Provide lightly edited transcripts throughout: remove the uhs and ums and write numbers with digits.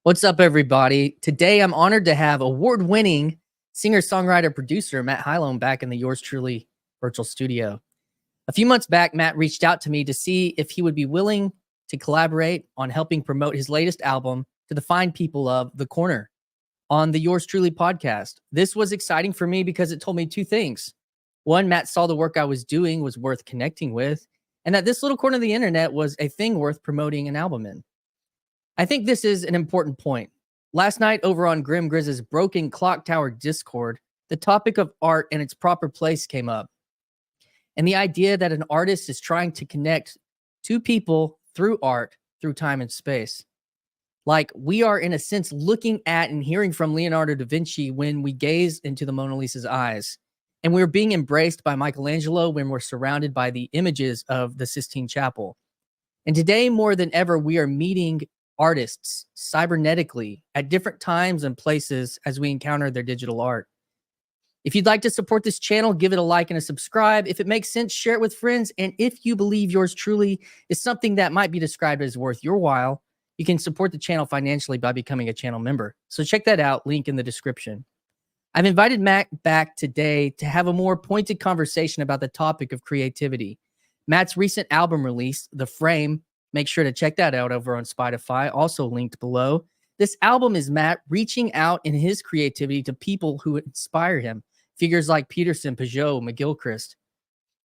What's up, everybody? Today, I'm honored to have award-winning singer-songwriter-producer Matt Hylom back in the Yours Truly virtual studio. A few months back, Matt reached out to me to see if he would be willing to collaborate on helping promote his latest album to the fine people of The Corner on the Yours Truly podcast. This was exciting for me because it told me two things. One, Matt saw the work I was doing was worth connecting with, and that this little corner of the internet was a thing worth promoting an album in. I think this is an important point. Last night over on Grim Grizz's Broken Clock Tower Discord, the topic of art and its proper place came up. And the idea that an artist is trying to connect two people through art, through time and space. Like we are, in a sense, looking at and hearing from Leonardo da Vinci when we gaze into the Mona Lisa's eyes. And we're being embraced by Michelangelo when we're surrounded by the images of the Sistine Chapel. And today, more than ever, we are meeting artists cybernetically at different times and places as we encounter their digital art. If you'd like to support this channel, give it a like and a subscribe. If it makes sense, share it with friends. And if you believe Yours Truly is something that might be described as worth your while, you can support the channel financially by becoming a channel member. So check that out, link in the description. I've invited Matt back today to have a more pointed conversation about the topic of creativity. Matt's recent album release, The Frame, make sure to check that out over on Spotify, also linked below. This album is Matt reaching out in his creativity to people who inspire him, figures like Peterson, Peugeot, McGilchrist.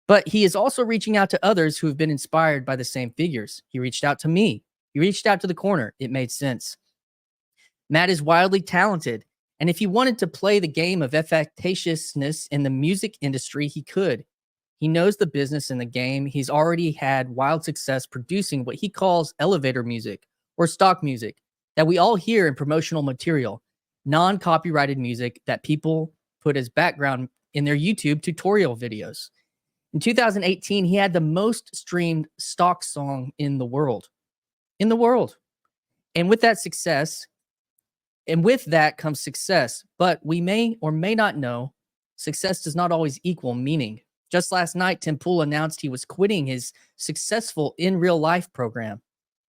But he is also reaching out to others who have been inspired by the same figures. He reached out to me. He reached out to The Corner. It made sense. Matt is wildly talented, and if he wanted to play the game of effectatiousness in the music industry, he could. He knows the business and the game. He's already had wild success producing what he calls elevator music or stock music that we all hear in promotional material, non-copyrighted music that people put as background in their YouTube tutorial videos. In 2018, he had the most streamed stock song in the world. And with that success, and with that comes success. But we may or may not know, success does not always equal meaning. Just last night, Tim Pool announced he was quitting his successful in real life program.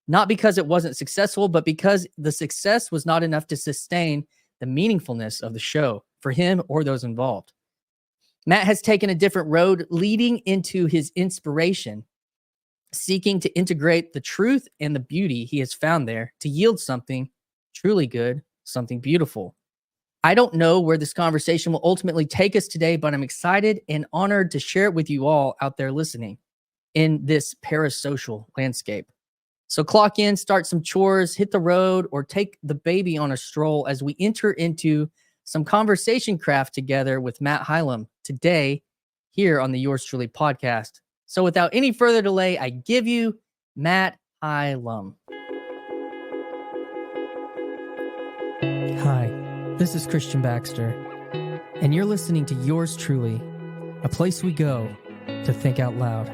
Not because it wasn't successful, but because the success was not enough to sustain the meaningfulness of the show for him or those involved. Matt has taken a different road leading into his inspiration, seeking to integrate the truth and the beauty he has found there to yield something truly good, something beautiful. I don't know where this conversation will ultimately take us today, but I'm excited and honored to share it with you all out there listening in this parasocial landscape. So clock in, start some chores, hit the road, or take the baby on a stroll as we enter into some conversation craft together with Matt Hylom today here on the Yours Truly podcast. So without any further delay, I give you Matt Hylom. Hi. This is Christian Baxter, and you're listening to Yours Truly, a place we go to think out loud.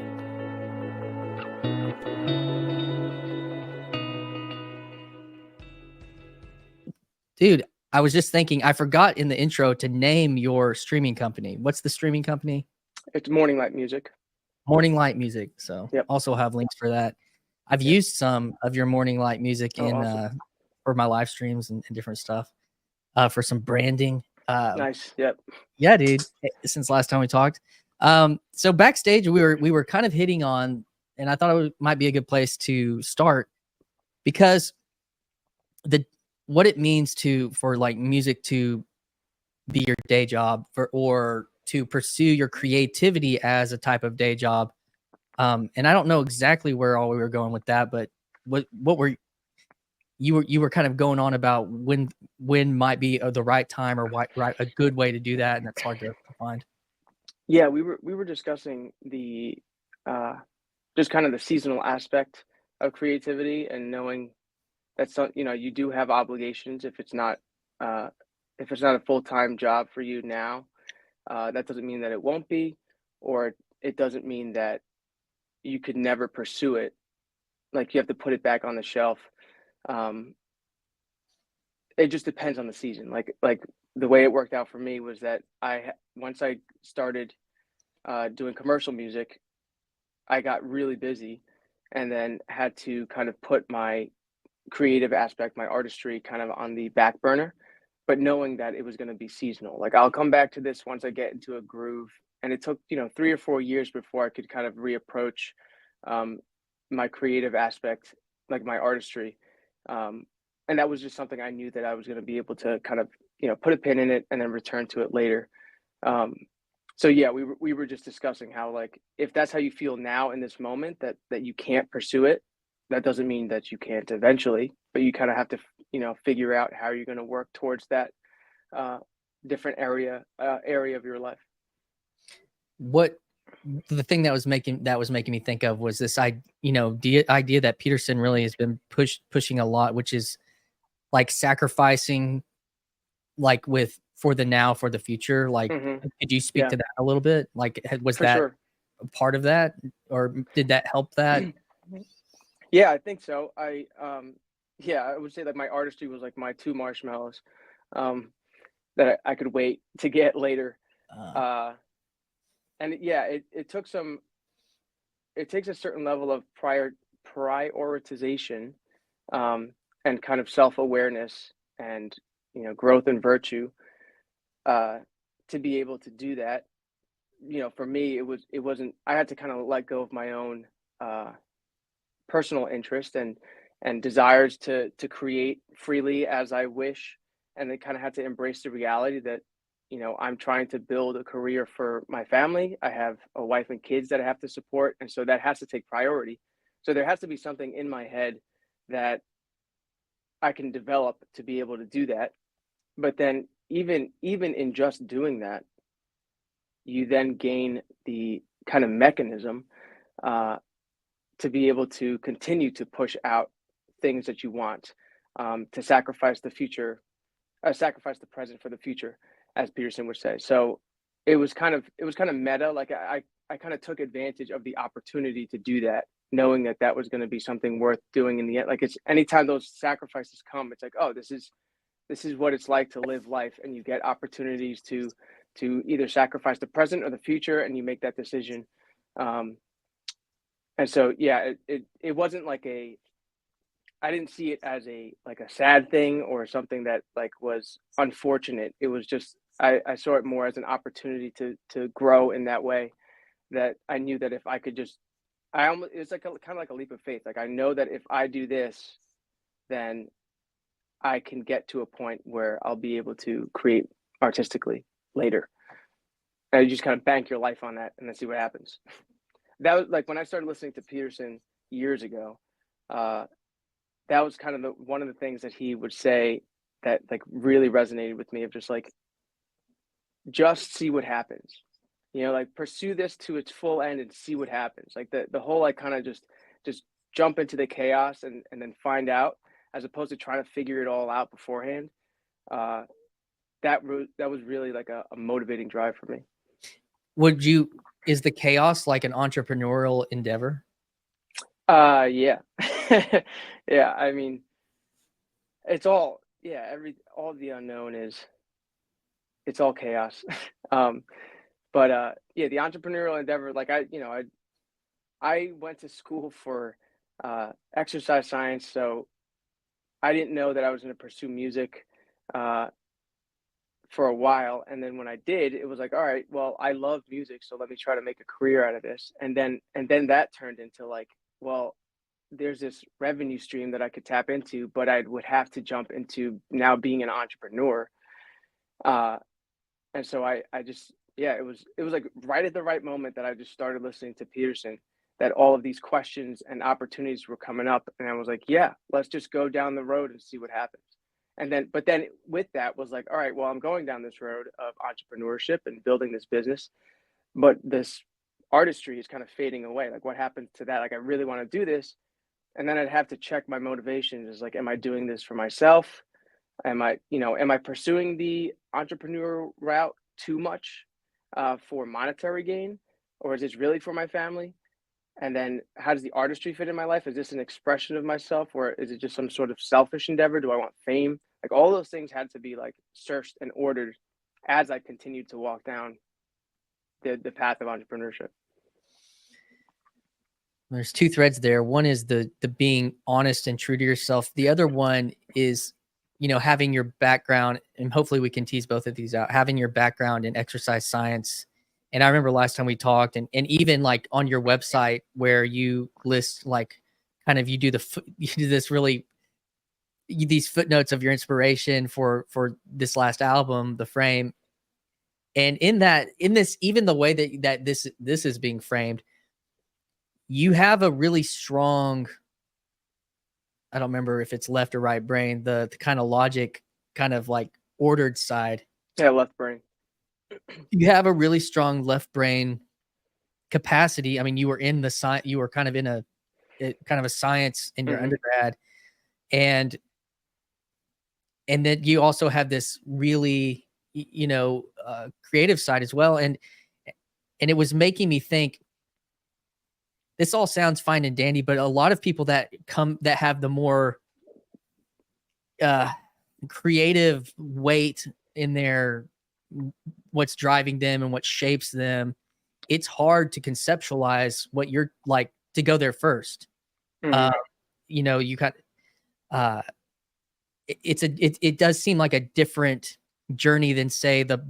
Dude, I was just thinking, I forgot in the intro to name your streaming company. What's the streaming company? It's Morning Light Music. Morning Light Music. So also have links for that. I've used some of your Morning Light Music awesome. For my live streams and different stuff. For some branding. Nice. Yep. Yeah, dude. Since last time we talked. So backstage, we were kind of hitting on, and I thought it might be a good place to start because what it means for like music to be your day job or to pursue your creativity as a type of day job. And I don't know exactly where all we were going with that, but what were you were kind of going on about when might be the right time or a good way to do that, and that's hard to find. Yeah, we were discussing the just kind of the seasonal aspect of creativity and knowing that you do have obligations if it's not a full-time job for you now. That doesn't mean that it won't be, or it doesn't mean that you could never pursue it. Like you have to put it back on the shelf. It just depends on the season. Like the way it worked out for me was that once I started doing commercial music, I got really busy and then had to kind of put my creative aspect, my artistry kind of on the back burner, but knowing that it was going to be seasonal. Like I'll come back to this once I get into a groove. And it took, 3 or 4 years before I could kind of reapproach um, my creative aspect, like my artistry. And that was just something I knew that I was going to be able to kind of, put a pin in it and then return to it later. Um, so yeah, we were just discussing how, like, if that's how you feel now in this moment, that you can't pursue it, that doesn't mean that you can't eventually, but you kind of have to, figure out how you're going to work towards that uh, different area of your life. What the thing that was making me think of was this idea that Peterson really has been pushing a lot, which is like sacrificing, like with for the now, for the future. Like, Hmm. could you speak Yeah, to that a little bit? Like, was for that sure. a part of that, or did that help that? Yeah, I think so. Yeah, I would say that my artistry was like my two marshmallows um, that I could wait to get later. Uh, Uh, and yeah, it takes a certain level of prioritization um, and kind of self-awareness and growth and virtue uh, to be able to do that. For me, it wasn't. I had to kind of let go of my own uh, personal interest and desires to create freely as I wish, and they kind of had to embrace the reality that I'm trying to build a career for my family. I have a wife and kids that I have to support, and so that has to take priority. So there has to be something in my head that I can develop to be able to do that. But then even in just doing that, you then gain the kind of mechanism uh, to be able to continue to push out things that you want, to sacrifice the future, sacrifice the present for the future, as Peterson would say. So it was kind of meta. Like I kind of took advantage of the opportunity to do that, knowing that that was going to be something worth doing in the end. Like it's anytime those sacrifices come, it's like, oh, this is what it's like to live life, and you get opportunities to either sacrifice the present or the future, and you make that decision. Um, and so yeah, it wasn't like a I didn't see it as a like a sad thing or something that like was unfortunate. It was just I saw it more as an opportunity to grow in that way, that I knew that if I could just I almost it's like kind of like a leap of faith. Like I know that if I do this, then I can get to a point where I'll be able to create artistically later. And you just kind of bank your life on that and then see what happens. That was like when I started listening to Peterson years ago. Uh, that was kind of one of the things that he would say that like really resonated with me, of just like, just see what happens, like pursue this to its full end and see what happens. Like the whole like kind of just jump into the chaos and then find out, as opposed to trying to figure it all out beforehand. uh that was really like a motivating drive for me. would you is the chaos like an entrepreneurial endeavor? Yeah. Yeah, I mean, it's all, yeah, all the unknown is, it's all chaos. um but yeah, the entrepreneurial endeavor, like I went to school for exercise science, so I didn't know that I was going to pursue music uh for a while. And then when I did, it was like, all right, well, I love music, so let me try to make a career out of this. And then that turned into like, well, there's this revenue stream that I could tap into, but I would have to jump into now being an entrepreneur. Uh, and so I just, yeah, it was like right at the right moment that I just started listening to Peterson, that all of these questions and opportunities were coming up, and I was like, yeah, let's just go down the road and see what happens. But then with that was like, all right, well, I'm going down this road of entrepreneurship and building this business, but this artistry is kind of fading away. Like, what happens to that? Like, I really want to do this, and then I'd have to check my motivations. Is like, am I doing this for myself? Am I pursuing the entrepreneur route too much for monetary gain, or is this really for my family? And then how does the artistry fit in my life? Is this an expression of myself, or is it just some sort of selfish endeavor? Do I want fame? Like all those things had to be like searched and ordered as I continued to walk down the path of entrepreneurship. There's two threads there. One is the being honest and true to yourself. The other one is, having your background, and hopefully we can tease both of these out, having your background in exercise science. And I remember last time we talked, and even like on your website where you list like kind of you do this really these footnotes of your inspiration for this last album, The Frame. And in this, even the way that this is being framed, you have a really strong, I don't remember if it's left or right brain, the kind of logic, kind of like ordered side. Yeah, left brain. You have a really strong left brain capacity. I mean, you were in the science, you were kind of in a science in your undergrad, and then you also have this really, creative side as well. And it was making me think, this all sounds fine and dandy, but a lot of people that have the more creative weight in their what's driving them and what shapes them, it's hard to conceptualize what you're like to go there first. You got it does seem like a different journey than, say, the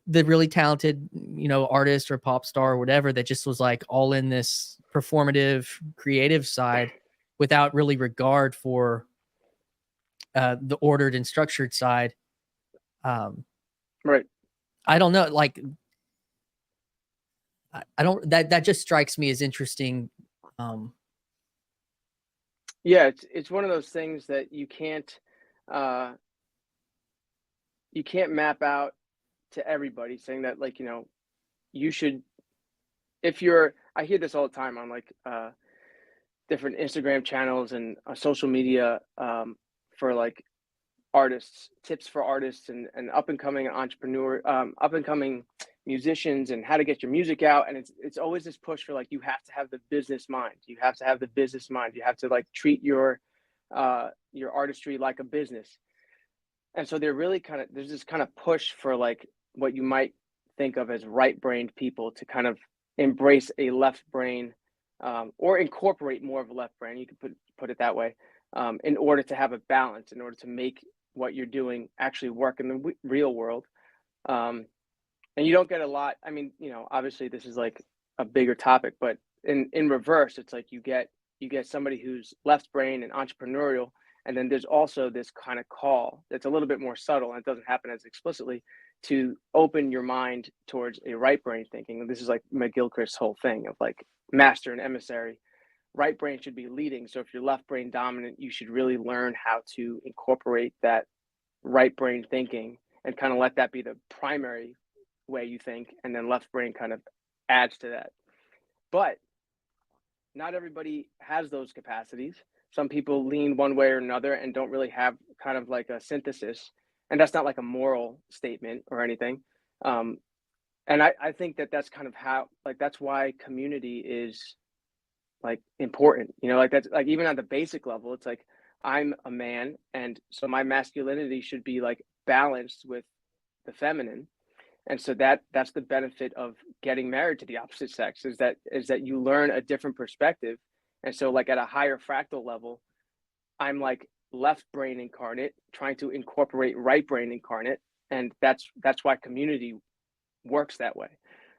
really talented, artist or pop star or whatever that just was like all in this performative creative side without really regard for the ordered and structured side. Right. I don't know, like I don't, that just strikes me as interesting. Yeah, it's one of those things that you can't map out to everybody, saying that, like, you should, I hear this all the time on like different Instagram channels and social media, for like artists, tips for artists and up and coming up and coming musicians, and how to get your music out. And it's always this push for like, you have to have the business mind. You have to have the business mind. You have to like treat your artistry like a business. And so there's this kind of push for like what you might think of as right-brained people to kind of embrace a left brain, or incorporate more of a left brain. You could put it that way, in order to have a balance, in order to make what you're doing actually work in the real world. And you don't get a lot. I mean, obviously this is like a bigger topic, but in reverse, it's like you get somebody who's left brain and entrepreneurial, and then there's also this kind of call that's a little bit more subtle, and it doesn't happen as explicitly, to open your mind towards a right brain thinking. And this is like McGilchrist's whole thing of like master and emissary. Right brain should be leading. So if you're left brain dominant, you should really learn how to incorporate that right brain thinking and kind of let that be the primary way you think, and then left brain kind of adds to that. But not everybody has those capacities. Some people lean one way or another and don't really have kind of like a synthesis. And that's not like a moral statement or anything. And I think that's kind of how, like, that's why community is like important, like that's like, even at the basic level, it's like, I'm a man, and so my masculinity should be like balanced with the feminine. And so that's the benefit of getting married to the opposite sex, is that you learn a different perspective. And so like at a higher fractal level, I'm like left brain incarnate trying to incorporate right brain incarnate, and that's why community works that way.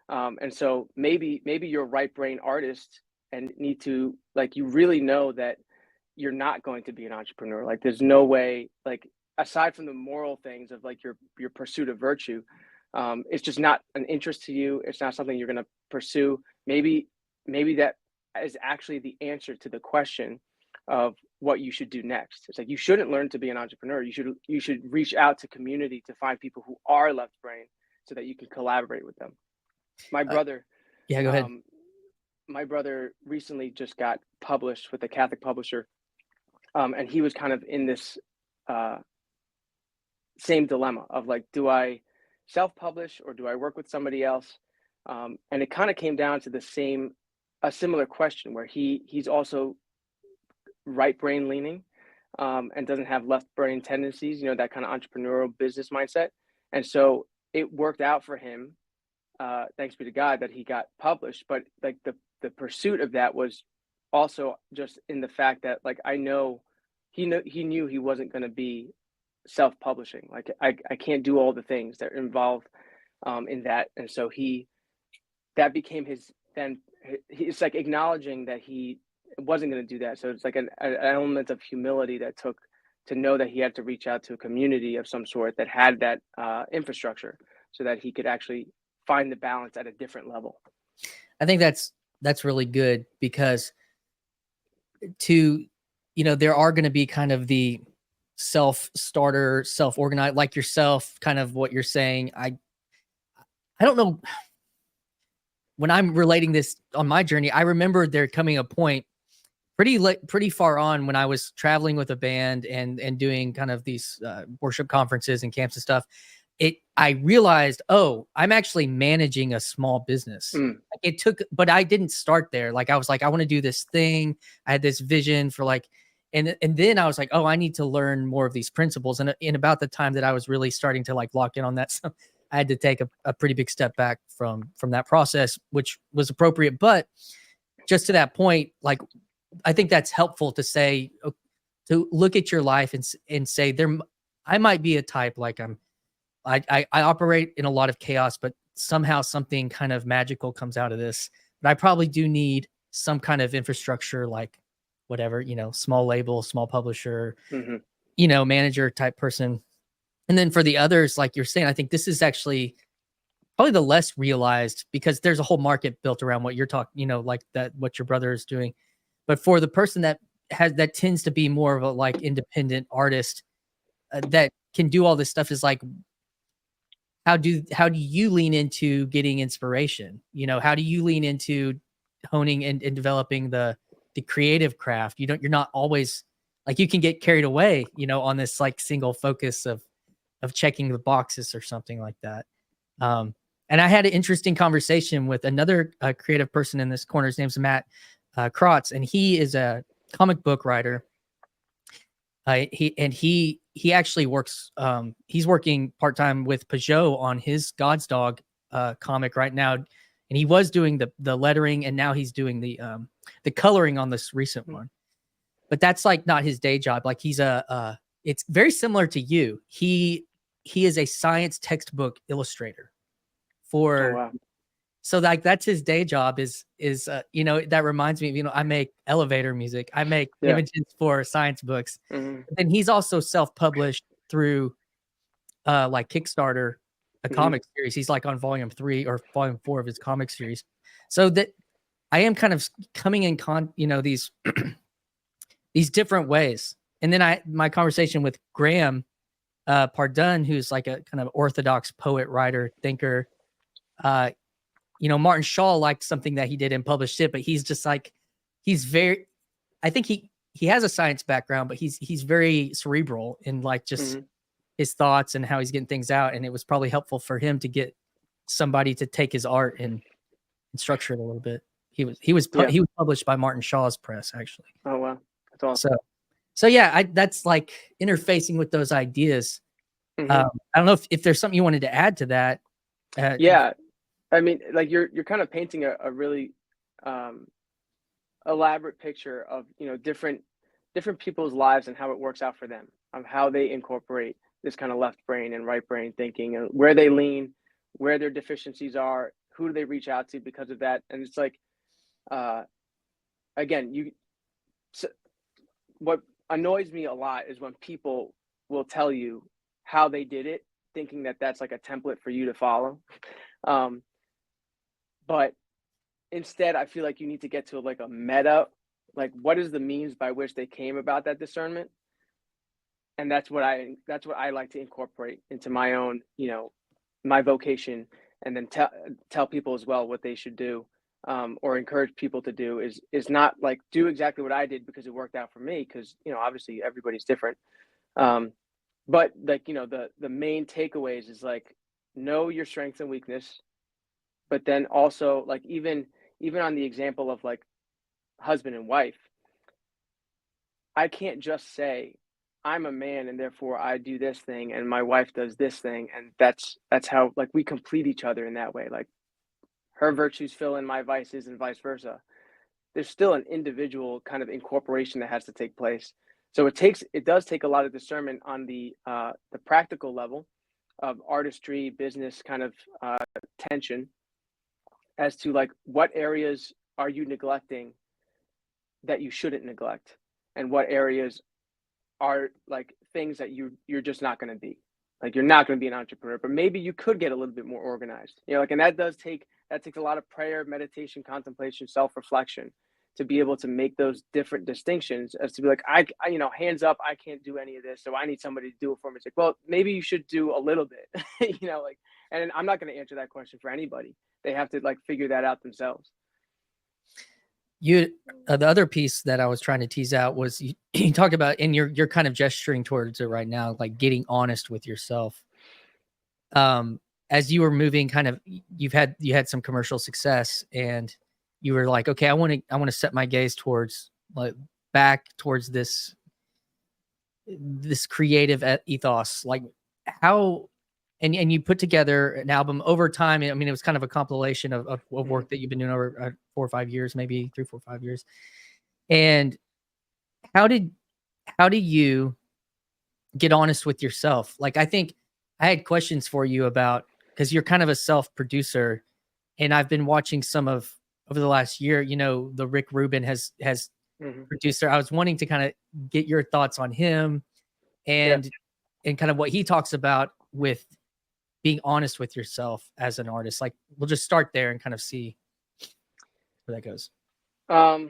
And so maybe you're a right brain artist and need to, like, you really know that you're not going to be an entrepreneur. Like there's no way, like, aside from the moral things of like your pursuit of virtue, it's just not an interest to you. It's not something you're going to pursue. Maybe that is actually the answer to the question of what you should do next. It's like, you shouldn't learn to be an entrepreneur. You should reach out to community to find people who are left brain so that you can collaborate with them. My brother, yeah, go ahead. My brother recently just got published with a Catholic publisher, and he was kind of in this same dilemma of like, do I self-publish or do I work with somebody else? And it kind of came down to a similar question, where he's also right brain leaning, and doesn't have left brain tendencies, that kind of entrepreneurial business mindset. And so it worked out for him, thanks be to God, that he got published. But like pursuit of that was also just in the fact that like I know he knew he wasn't going to be self-publishing. Like I can't do all the things that are involved in that, and so that became his then. It's like acknowledging that he wasn't going to do that. So it's like an element of humility that took to know that he had to reach out to a community of some sort that had that infrastructure, so that he could actually find the balance at a different level. I think that's really good, because there are going to be kind of the self-starter, self-organized, like yourself, kind of what you're saying. I don't know. When I'm relating this on my journey, I remember there coming a point pretty far on when I was traveling with a band and doing kind of these worship conferences and camps and stuff. I realized, oh, I'm actually managing a small business. But I didn't start there. Like I was like, I want to do this thing. I had this vision for like, and then I was like, oh, I need to learn more of these principles. And in about the time that I was really starting to like lock in on that, so I had to take a pretty big step back from that process, which was appropriate. But just to that point, like, I think that's helpful to say, to look at your life and say, I might be a type, like I operate in a lot of chaos, but somehow something kind of magical comes out of this. But I probably do need some kind of infrastructure, like whatever, small label, small publisher, manager type person. And then for the others, like you're saying, I think this is actually probably the less realized, because there's a whole market built around what you're talking, like that, what your brother is doing. But for the person that tends to be more of a like independent artist that can do all this stuff, is like, how do you lean into getting inspiration? How do you lean into honing and developing the creative craft? You're not always like, you can get carried away, on this like single focus of checking the boxes or something like that. And I had an interesting conversation with another creative person in this corner. His name's Matt Hylom, and he is a comic book writer. He actually works. He's working part-time with Peugeot on his God's Dog comic right now, and he was doing the lettering, and now he's doing the coloring on this recent one. But that's like not his day job. Like he's it's very similar to you. He is a science textbook illustrator for. Oh, wow. So like that's his day job is that reminds me of, I make elevator music. I make images for science books. And he's also self-published through like Kickstarter, a comic series. He's like on volume 3 or volume 4 of his comic series. So that I am kind of coming in these these different ways. And then my conversation with Graham Pardun, who's like a kind of orthodox poet, writer, thinker. Martin Shaw liked something that he did and published it, but he's just like, I think he has a science background, but he's very cerebral in like just his thoughts and how he's getting things out. And it was probably helpful for him to get somebody to take his art and structure it a little bit. He was published by Martin Shaw's press, actually. Oh, wow. That's awesome. So yeah, that's like interfacing with those ideas. I don't know if there's something you wanted to add to that. Yeah. I mean, like you're kind of painting a really elaborate picture of different people's lives and how it works out for them, how they incorporate this kind of left brain and right brain thinking, and where they lean, where their deficiencies are, who do they reach out to because of that. And it's like, again, what annoys me a lot is when people will tell you how they did it, thinking that that's like a template for you to follow. But instead, I feel like you need to get to like a meta, like what is the means by which they came about that discernment, and that's what I like to incorporate into my own, my vocation, and then tell people as well what they should do, or encourage people to do is not like do exactly what I did because it worked out for me, because obviously everybody's different, but like the main takeaways is like know your strengths and weakness. But then also, like, even on the example of like husband and wife, I can't just say I'm a man and therefore I do this thing and my wife does this thing, and that's how like we complete each other in that way. Like her virtues fill in my vices and vice versa. there's still an individual kind of incorporation that has to take place. So it does take a lot of discernment on the practical level of artistry, business kind of tension as to like what areas are you neglecting that you shouldn't neglect, and what areas are like things that you're just not going to be. Like you're not going to be an entrepreneur, but maybe you could get a little bit more organized. You know, like, and that takes a lot of prayer, meditation, contemplation, self-reflection to be able to make those different distinctions as to be like, you know, hands up, I can't do any of this, so I need somebody to do it for me. It's like, well, maybe you should do a little bit, you know, like, and I'm not going to answer that question for anybody. They have to like figure that out themselves. The other piece that I was trying to tease out was you talked about, and you're kind of gesturing towards it right now, like getting honest with yourself. As you were moving, kind of, you had some commercial success, and you were like, okay, I want to set my gaze towards like back towards this creative ethos. Like how, and you put together an album over time. I mean, it was kind of a compilation of work that you've been doing over 4 or 5 years, maybe 3, 4, 5 years. And how did you get honest with yourself? Like, I think I had questions for you about, because you're kind of a self-producer, and I've been watching some of over the last year, you know, the Rick Rubin has produced there. I was wanting to kind of get your thoughts on him and kind of what he talks about with being honest with yourself as an artist. Like, we'll just start there and kind of see where that goes. I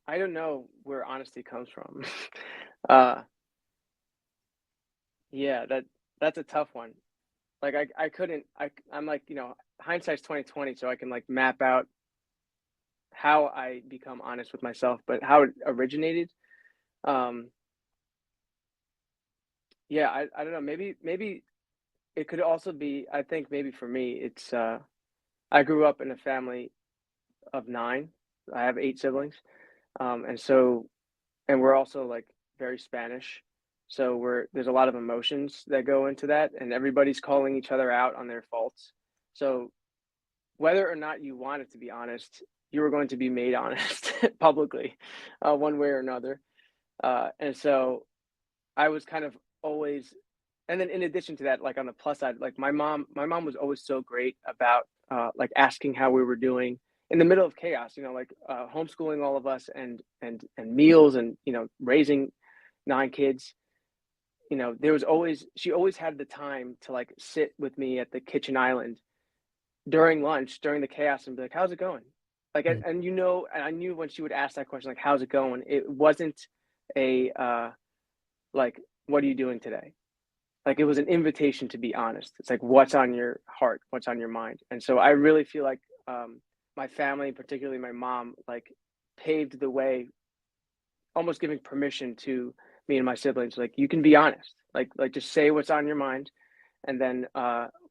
don't know where honesty comes from. Yeah, that's a tough one. Like I'm like, you know, hindsight's 2020, so I can like map out how I become honest with myself, but how it originated. Yeah, I don't know. Maybe it could also be, I think maybe for me, it's I grew up in a family of 9. I have 8 siblings. And we're also like very Spanish. So there's a lot of emotions that go into that, and everybody's calling each other out on their faults. So whether or not you wanted to be honest, you were going to be made honest publicly, one way or another. And so I was kind of always, and then in addition to that, like on the plus side, like my mom was always so great about like asking how we were doing in the middle of chaos, you know, like homeschooling all of us and meals and, you know, raising 9 kids. You know, she always had the time to like sit with me at the kitchen island during lunch, during the chaos, and be like, how's it going? Like, and you know, and I knew when she would ask that question, like, how's it going? It wasn't a, like, what are you doing today? Like, it was an invitation to be honest. It's like, what's on your heart? What's on your mind? And so I really feel like my family, particularly my mom, like paved the way, almost giving permission to me and my siblings. Like, you can be honest. Like just say what's on your mind, and then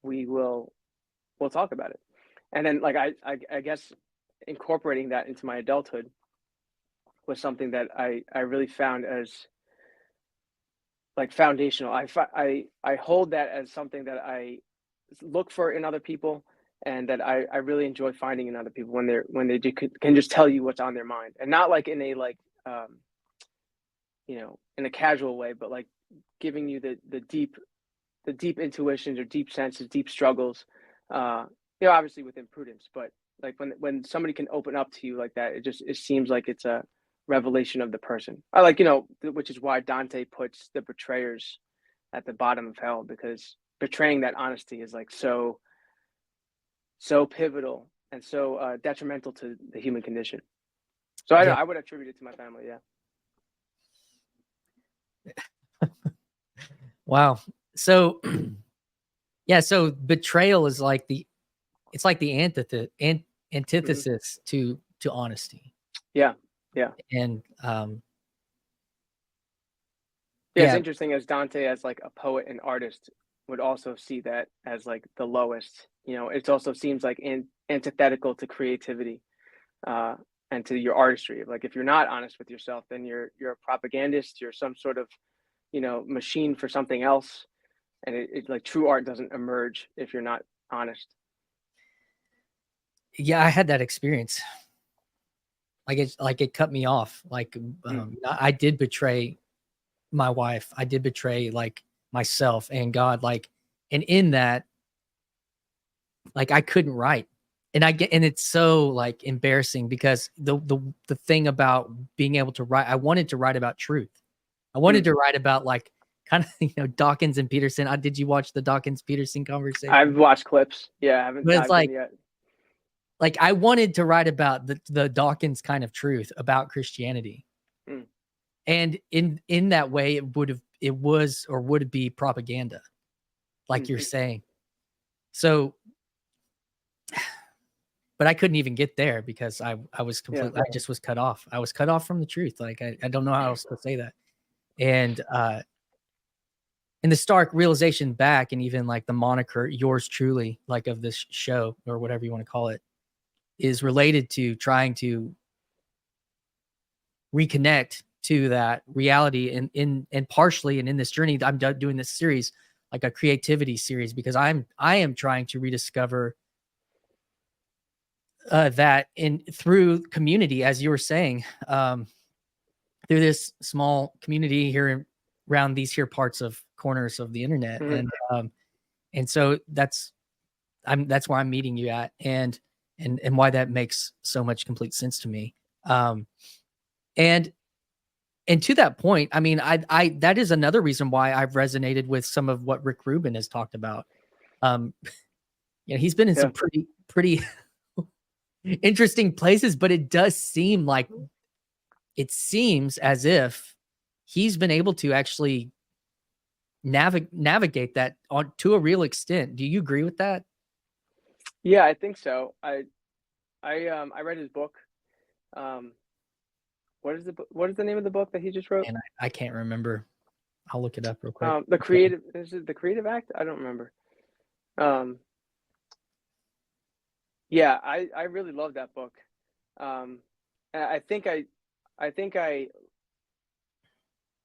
we'll talk about it. And then like I guess incorporating that into my adulthood was something that I really found as like foundational. I hold that as something that I look for in other people, and that I really enjoy finding in other people when they can just tell you what's on their mind, and not like in a like you know, in a casual way, but like giving you the deep intuitions or deep senses, deep struggles. You know, obviously within prudence, but like when somebody can open up to you like that, it seems like it's a revelation of the person. I like, you know, which is why Dante puts the betrayers at the bottom of hell, because betraying that honesty is like so pivotal and so detrimental to the human condition. So I would attribute it to my family. Yeah. Wow. So yeah, so betrayal is like it's like the antithesis to honesty. Yeah. And it's interesting, as Dante, as like a poet and artist, would also see that as like the lowest. You know, it also seems like antithetical to creativity and to your artistry. Like, if you're not honest with yourself, then you're a propagandist. You're some sort of, you know, machine for something else. And it like true art doesn't emerge if you're not honest. Yeah, I had that experience. Like it cut me off. I did betray my wife. I did betray like myself and God. And in that, like I couldn't write. And it's so like embarrassing because the thing about being able to write, I wanted to write about truth. I wanted to write about like kind of, Dawkins and Peterson. Did you watch the Dawkins Peterson conversation? I've watched clips. Yeah, I haven't But it's dived in yet. like I wanted to write about the Dawkins kind of truth about Christianity. And in that way, it was or would be propaganda, like you're saying. So, but I couldn't even get there because I was completely, I just was cut off. I was cut off from the truth. Like I don't know how else to say that. And the stark realization back, and even like the moniker "yours truly," like of this show or whatever you want to call it, is related to trying to reconnect to that reality and partially, and in this journey, I'm doing this series, like a creativity series, because I am trying to rediscover that through community, as you were saying, through this small community here around these here parts of corners of the internet. And so that's where I'm meeting you at, and why that makes so much complete sense to me. And to that point, I mean, I that is another reason why I've resonated with some of what Rick Rubin has talked about. He's been in some pretty interesting places, but it does seem like, it seems as if he's been able to actually navigate that to a real extent. Do you agree with that? Yeah, I think so. I read his book. What is the name of the book that he just wrote? And I can't remember. I'll look it up real quick. Is it The Creative Act? I don't remember. Yeah, I really love that book. I think I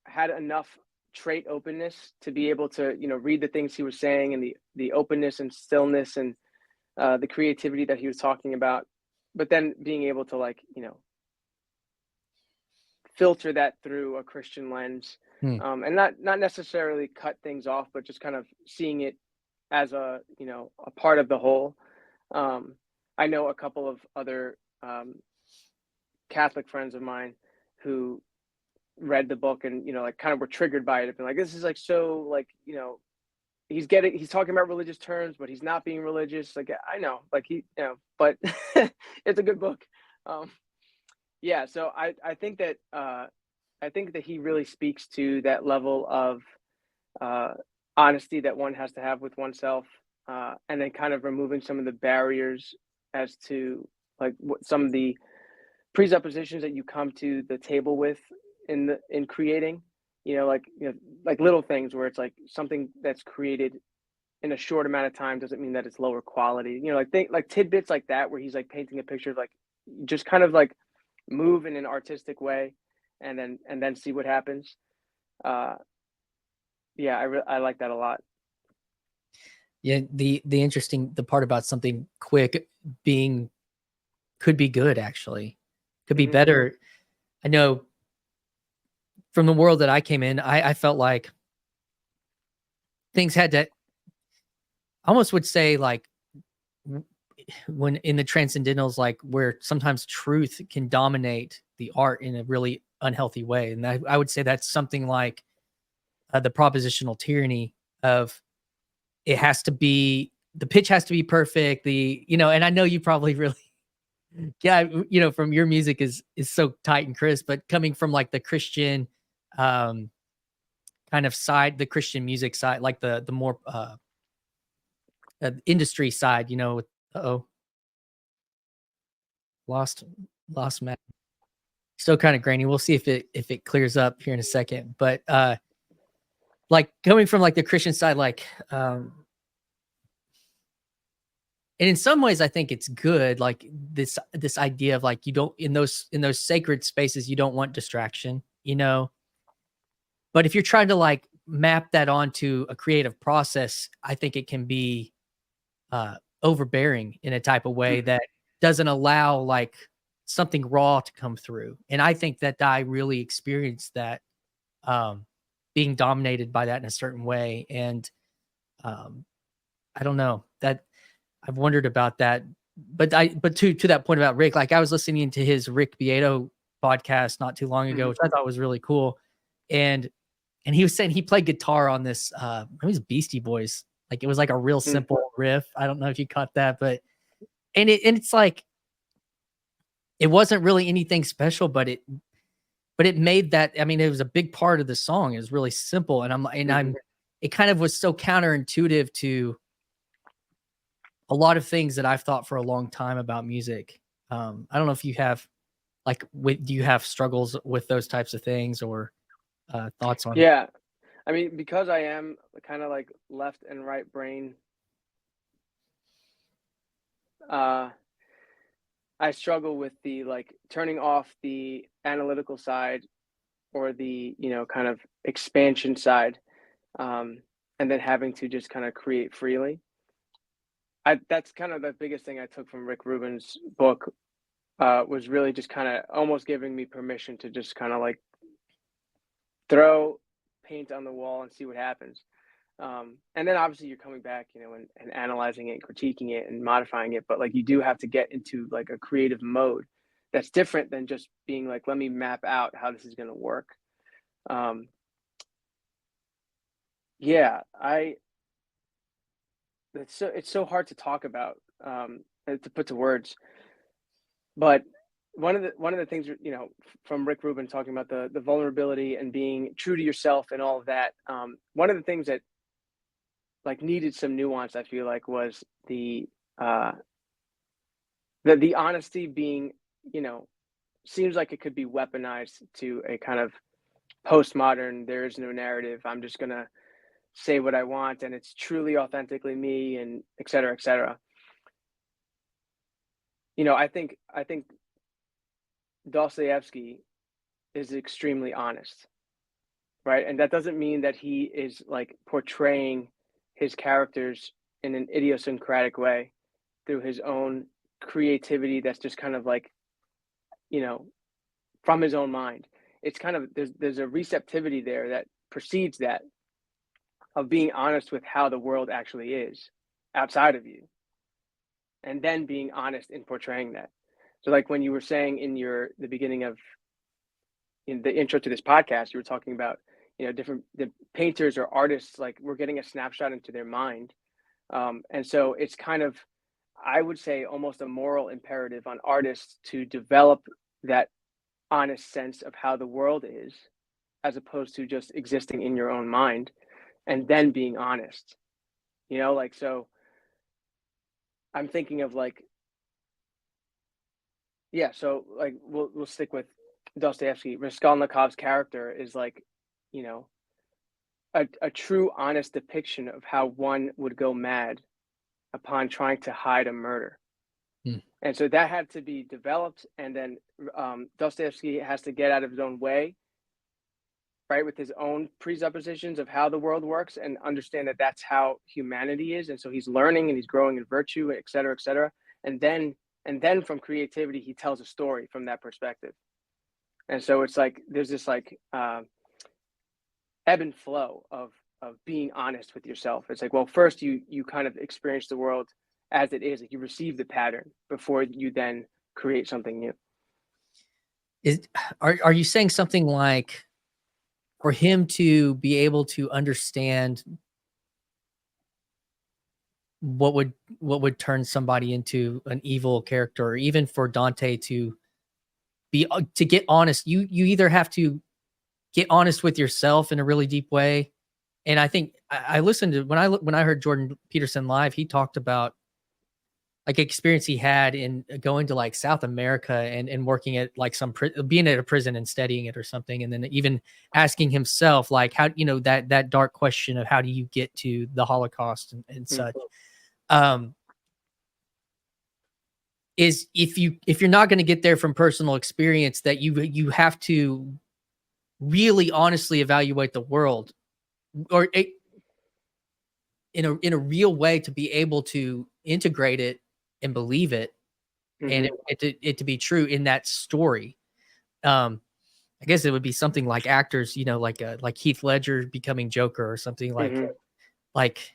had enough trait openness to be able to, read the things he was saying, and the openness and stillness and the creativity that he was talking about, but then being able to filter that through a Christian lens, and not necessarily cut things off, but just kind of seeing it as a part of the whole. I know a couple of other Catholic friends of mine who read the book and kind of were triggered by it, and like, this is like so like he's talking about religious terms, but he's not being religious. Like, I know, like but it's a good book. Yeah, so I think that he really speaks to that level of honesty that one has to have with oneself, and then kind of removing some of the barriers as to like what some of the presuppositions that you come to the table with in creating, like little things where it's like something that's created in a short amount of time doesn't mean that it's lower quality. Like tidbits like that, where he's like painting a picture of like, just kind of like move in an artistic way and then see what happens. Yeah, I like that a lot. Yeah, the part about something quick could be good, actually. Could be better. I know from the world that I came in, I felt like things had to, I almost would say, like, when in the transcendentals, like where sometimes truth can dominate the art in a really unhealthy way. And I would say that's something like the propositional tyranny of, it has to be, the pitch has to be perfect. And I know you probably really, yeah, from your music is so tight and crisp, but coming from like the Christian kind of side, the Christian music side, like the more industry side, lost Matt. Still kind of grainy. We'll see if it clears up here in a second. But like coming from like the Christian side, like and in some ways I think it's good, like this idea of like, you don't, in those sacred spaces, you don't want distraction, but if you're trying to like map that onto a creative process, I think it can be overbearing in a type of way that doesn't allow like something raw to come through. And I think that I really experienced that, being dominated by that in a certain way. And I don't know, that I've wondered about that. But to that point about Rick, like I was listening to his Rick Beato podcast not too long ago, which I thought was really cool. And he was saying he played guitar on this, it was Beastie Boys. Like it was like a real simple riff. I don't know if you caught that, but it's like it wasn't really anything special, but it made that, I mean, it was a big part of the song. It was really simple. And it kind of was so counterintuitive to a lot of things that I've thought for a long time about music. I don't know if you have do you have struggles with those types of things or thoughts on? Yeah. I mean, because I am kind of like left and right brain, I struggle with the like turning off the analytical side or the, kind of expansion side, and then having to just kind of create freely. That's kind of the biggest thing I took from Rick Rubin's book, was really just kind of almost giving me permission to just kind of like throw paint on the wall and see what happens. And then obviously you're coming back, and analyzing it and critiquing it and modifying it. But like you do have to get into like a creative mode that's different than just being like, let me map out how this is going to work. Yeah, it's so hard to talk about, and to put to words. But one of the things, from Rick Rubin talking about the vulnerability and being true to yourself and all of that. One of the things that like needed some nuance, I feel like, was the honesty being, seems like it could be weaponized to a kind of postmodern, there is no narrative, I'm just gonna say what I want and it's truly authentically me, and et cetera, et cetera. I think Dostoevsky is extremely honest, right? And that doesn't mean that he is like portraying his characters in an idiosyncratic way through his own creativity that's just kind of like, from his own mind. It's kind of, there's a receptivity there that precedes that, of being honest with how the world actually is outside of you, and then being honest in portraying that. So like when you were saying in the beginning of, in the intro to this podcast, you were talking about, the painters or artists, like we're getting a snapshot into their mind. And so it's kind of, I would say, almost a moral imperative on artists to develop that honest sense of how the world is, as opposed to just existing in your own mind and then being honest. Like, so I'm thinking of like, yeah, so like we'll stick with Dostoevsky. Raskolnikov's character is like, you know, a true honest depiction of how one would go mad upon trying to hide a murder. And so that had to be developed, and then Dostoevsky has to get out of his own way, right, with his own presuppositions of how the world works, and understand that that's how humanity is. And so he's learning and he's growing in virtue, et cetera, et cetera. And then from creativity, he tells a story from that perspective. And so it's like there's this like ebb and flow of being honest with yourself. It's like, well, first you kind of experience the world as it is, like you receive the pattern before you then create something new. Are you saying something like, for him to be able to understand what would turn somebody into an evil character, or even for Dante to get honest, you either have to get honest with yourself in a really deep way. And I think I listened to, when I heard Jordan Peterson live, he talked about like experience he had in going to like South America and working at like being at a prison and studying it or something. And then even asking himself, like, how, that dark question of how do you get to the Holocaust and such. Is if you're not going to get there from personal experience, that you have to really honestly evaluate the world, or in a real way, to be able to integrate it and believe it. and it to be true in that story. I guess it would be something like actors, you know, like Heath Ledger becoming Joker or something like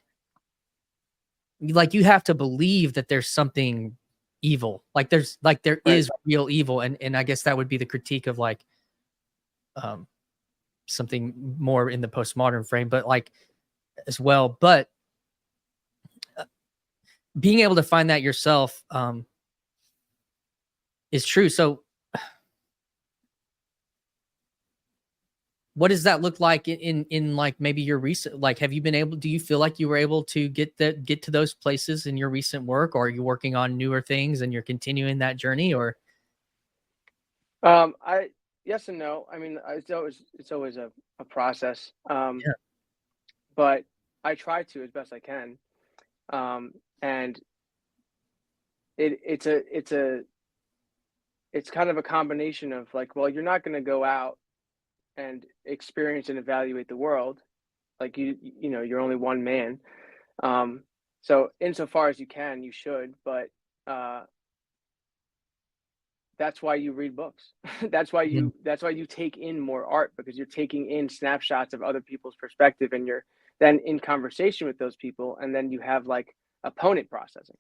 you have to believe that there's something evil, like there is real evil, and I guess that would be the critique of like something more in the postmodern frame, but like as well. But being able to find that yourself is true. So what does that look like in like maybe your recent, like, have you been able, do you feel like you were able to get to those places in your recent work, or are you working on newer things and you're continuing that journey, or? I Yes and no. I mean, it's always a process. Yeah. But I try to as best I can. And it's kind of a combination of like, well, you're not going to go out and experience and evaluate the world. Like you know, you're only one man. So insofar as you can, you should, but that's why you read books. Mhm. That's why you take in more art, because you're taking in snapshots of other people's perspective, and you're then in conversation with those people, and then you have like opponent processing,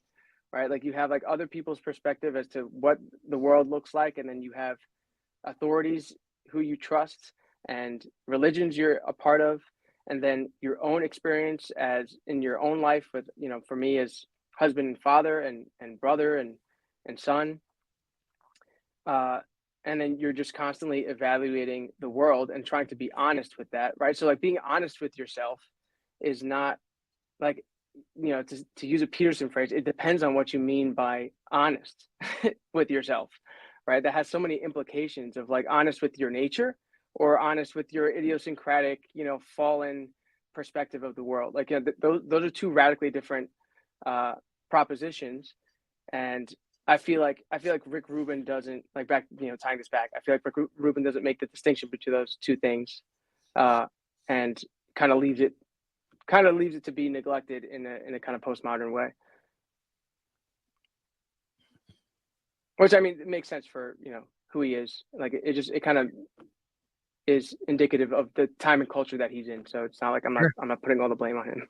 right? Like you have like other people's perspective as to what the world looks like, and then you have authorities who you trust and religions you're a part of, and then your own experience as in your own life with, you know, for me as husband and father and brother and son. uh, and then you're just constantly evaluating the world and trying to be honest with that, right? So like being honest with yourself is not like, you know, to use a Peterson phrase, it depends on what you mean by honest with yourself, right? That has so many implications of like honest with your nature or honest with your idiosyncratic, you know, fallen perspective of the world. Like, you know, those are two radically different uh, propositions. And I feel like Rick Rubin doesn't, like, back, you know, tying this back, I feel like Rick Rubin doesn't make the distinction between those two things, uh, and kind of leaves it to be neglected in a kind of postmodern way. Which, I mean, it makes sense for, you know, who he is. Like it kind of is indicative of the time and culture that he's in. So it's not like Sure. I'm not putting all the blame on him.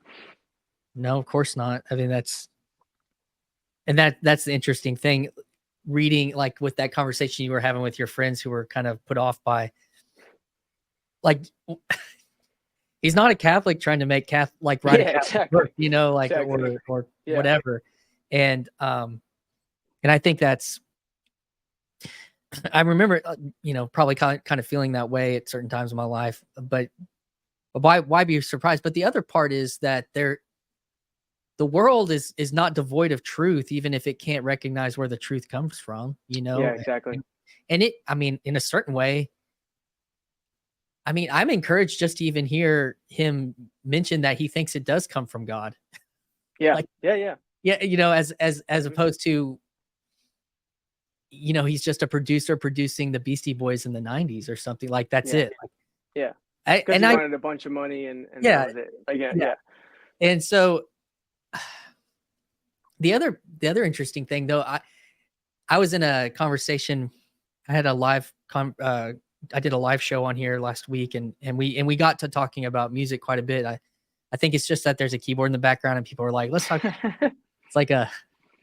No, of course not. I mean, that's the interesting thing, reading like with that conversation you were having with your friends who were kind of put off by like he's not a Catholic trying to make Catholic, like write a Yeah, Catholic book, exactly. you know, like Exactly. or Yeah. whatever. And I think that's, I remember you know, probably kind of feeling that way at certain times in my life, but why be surprised? But the other part is that the world is not devoid of truth, even if it can't recognize where the truth comes from, you Yeah, know? exactly. And it, I mean, in a certain way, I mean, I'm encouraged just to even hear him mention that he thinks it does come from God. Yeah. Like, Yeah. Yeah. yeah, you know, as Hmm. opposed to, you know, he's just a producer producing the Beastie Boys in the 90s or something, like that's Yeah. it. Yeah. I Because and he I wanted a bunch of money and that yeah, was it. Like, yeah. yeah. Yeah. And so the other interesting thing though, I was in a conversation. I had a I did a live show on here last week, and we got to talking about music quite a bit. I think it's just that there's a keyboard in the background and people are like, let's talk. It's like a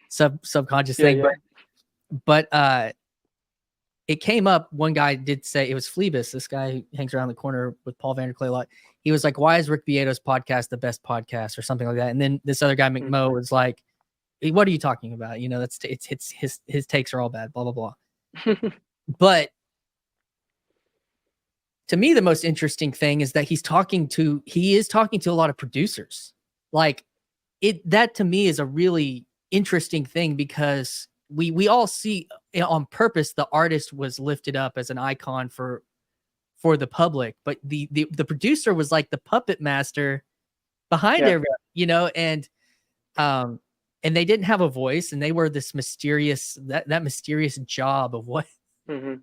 subconscious Yeah. thing, Yeah. but it came up. One guy did say, it was Phlebas, this guy who hangs around the corner with Paul Vanderklay a lot. He was like, why is Rick Beato's podcast the best podcast or something like that? And then this other guy, Mm. McMo, was like, what are you talking about? You know, it's his takes are all bad, blah, blah, blah. But to me, the most interesting thing is that he is talking to a lot of producers. Like that to me is a really interesting thing, because we all see, you know, on purpose, the artist was lifted up as an icon for the public, but the producer was like the puppet master behind Yeah. everything, you know, um and they didn't have a voice, and they were this mysterious, that mysterious job of what. Hmm.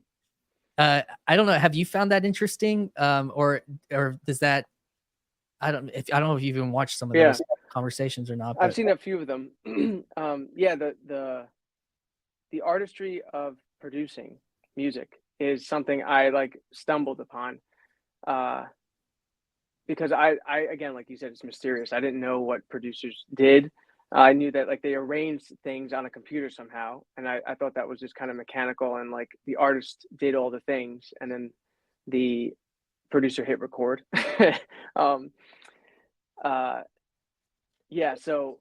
I don't know. Have you found that interesting? Or does that, I don't know if you've even watched some of Yeah. those conversations or not, I've but seen a few of them. Yeah. the artistry of producing music is something I like stumbled upon, because I again, like you said, it's mysterious. I didn't know what producers did. I knew that like they arranged things on a computer somehow, and I thought that was just kind of mechanical, and like the artist did all the things, and then the producer hit record. um, uh, yeah, so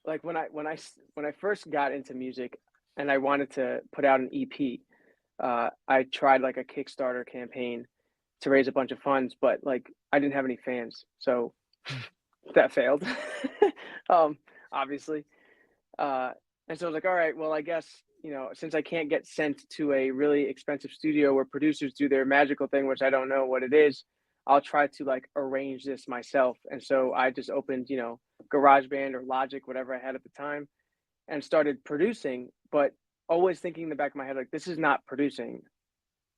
like when I first got into music, and I wanted to put out an EP, I tried like a Kickstarter campaign to raise a bunch of funds, but like I didn't have any fans, so that failed. um, obviously, and so I was like, all right, well, I guess since I can't get sent to a really expensive studio where producers do their magical thing, which I don't know what it is, I'll try to like arrange this myself. And so I just opened, GarageBand or Logic, whatever I had at the time, and started producing, but always thinking in the back of my head, like, this is not producing.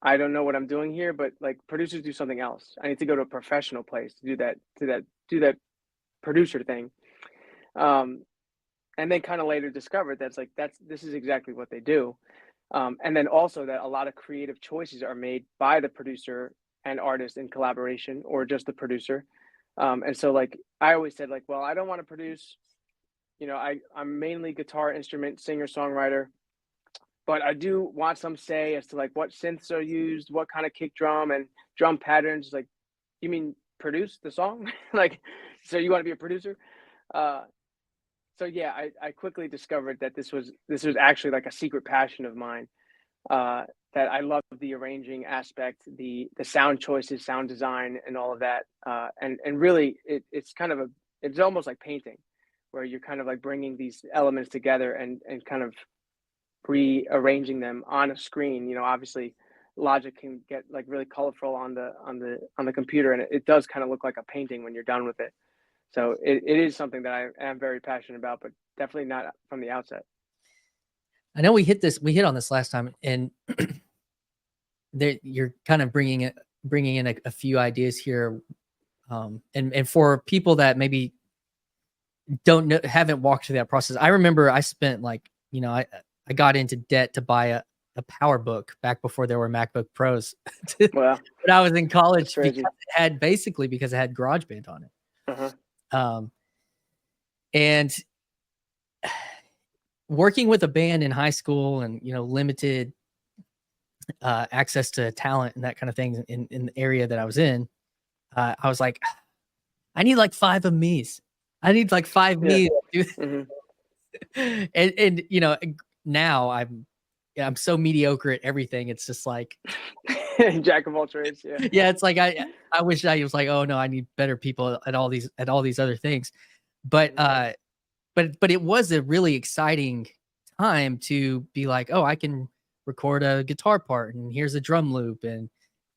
I don't know what I'm doing here, but like producers do something else. I need to go to a professional place to do that producer thing. And then kind of later discovered this is exactly what they do. And then also that a lot of creative choices are made by the producer and artist in collaboration, or just the producer. And so like I always said, like, well, I don't want to produce. I'm mainly guitar instrument singer songwriter, but I do want some say as to like what synths are used, what kind of kick drum and drum patterns. Like, you mean produce the song? Like, so you want to be a producer? So yeah, I quickly discovered that this was actually like a secret passion of mine. That I love the arranging aspect, the sound choices, sound design, and all of that. And really, it's kind of it's almost like painting, where you're kind of like bringing these elements together and kind of rearranging them on a screen. Obviously, Logic can get like really colorful on the computer, and it does kind of look like a painting when you're done with it. So it is something that I am very passionate about, but definitely not from the outset. I know we hit on this last time, and you're kind of bringing in a few ideas here. And for people that maybe haven't walked through that process, I remember I spent like, I got into debt to buy a PowerBook back before there were MacBook Pros. Well, when I was in college, because it had GarageBand on it. Uh-huh. And working with a band in high school, and limited access to talent and that kind of thing in the area that I was in, I was like, I need like 5 of me's. I need like 5 me's. Mm-hmm. And now I'm so mediocre at everything. It's just like jack of all trades. Yeah. Yeah. It's like, I wish I was like, oh no, I need better people at all these other things. But, but it was a really exciting time to be like, oh, I can record a guitar part, and here's a drum loop, and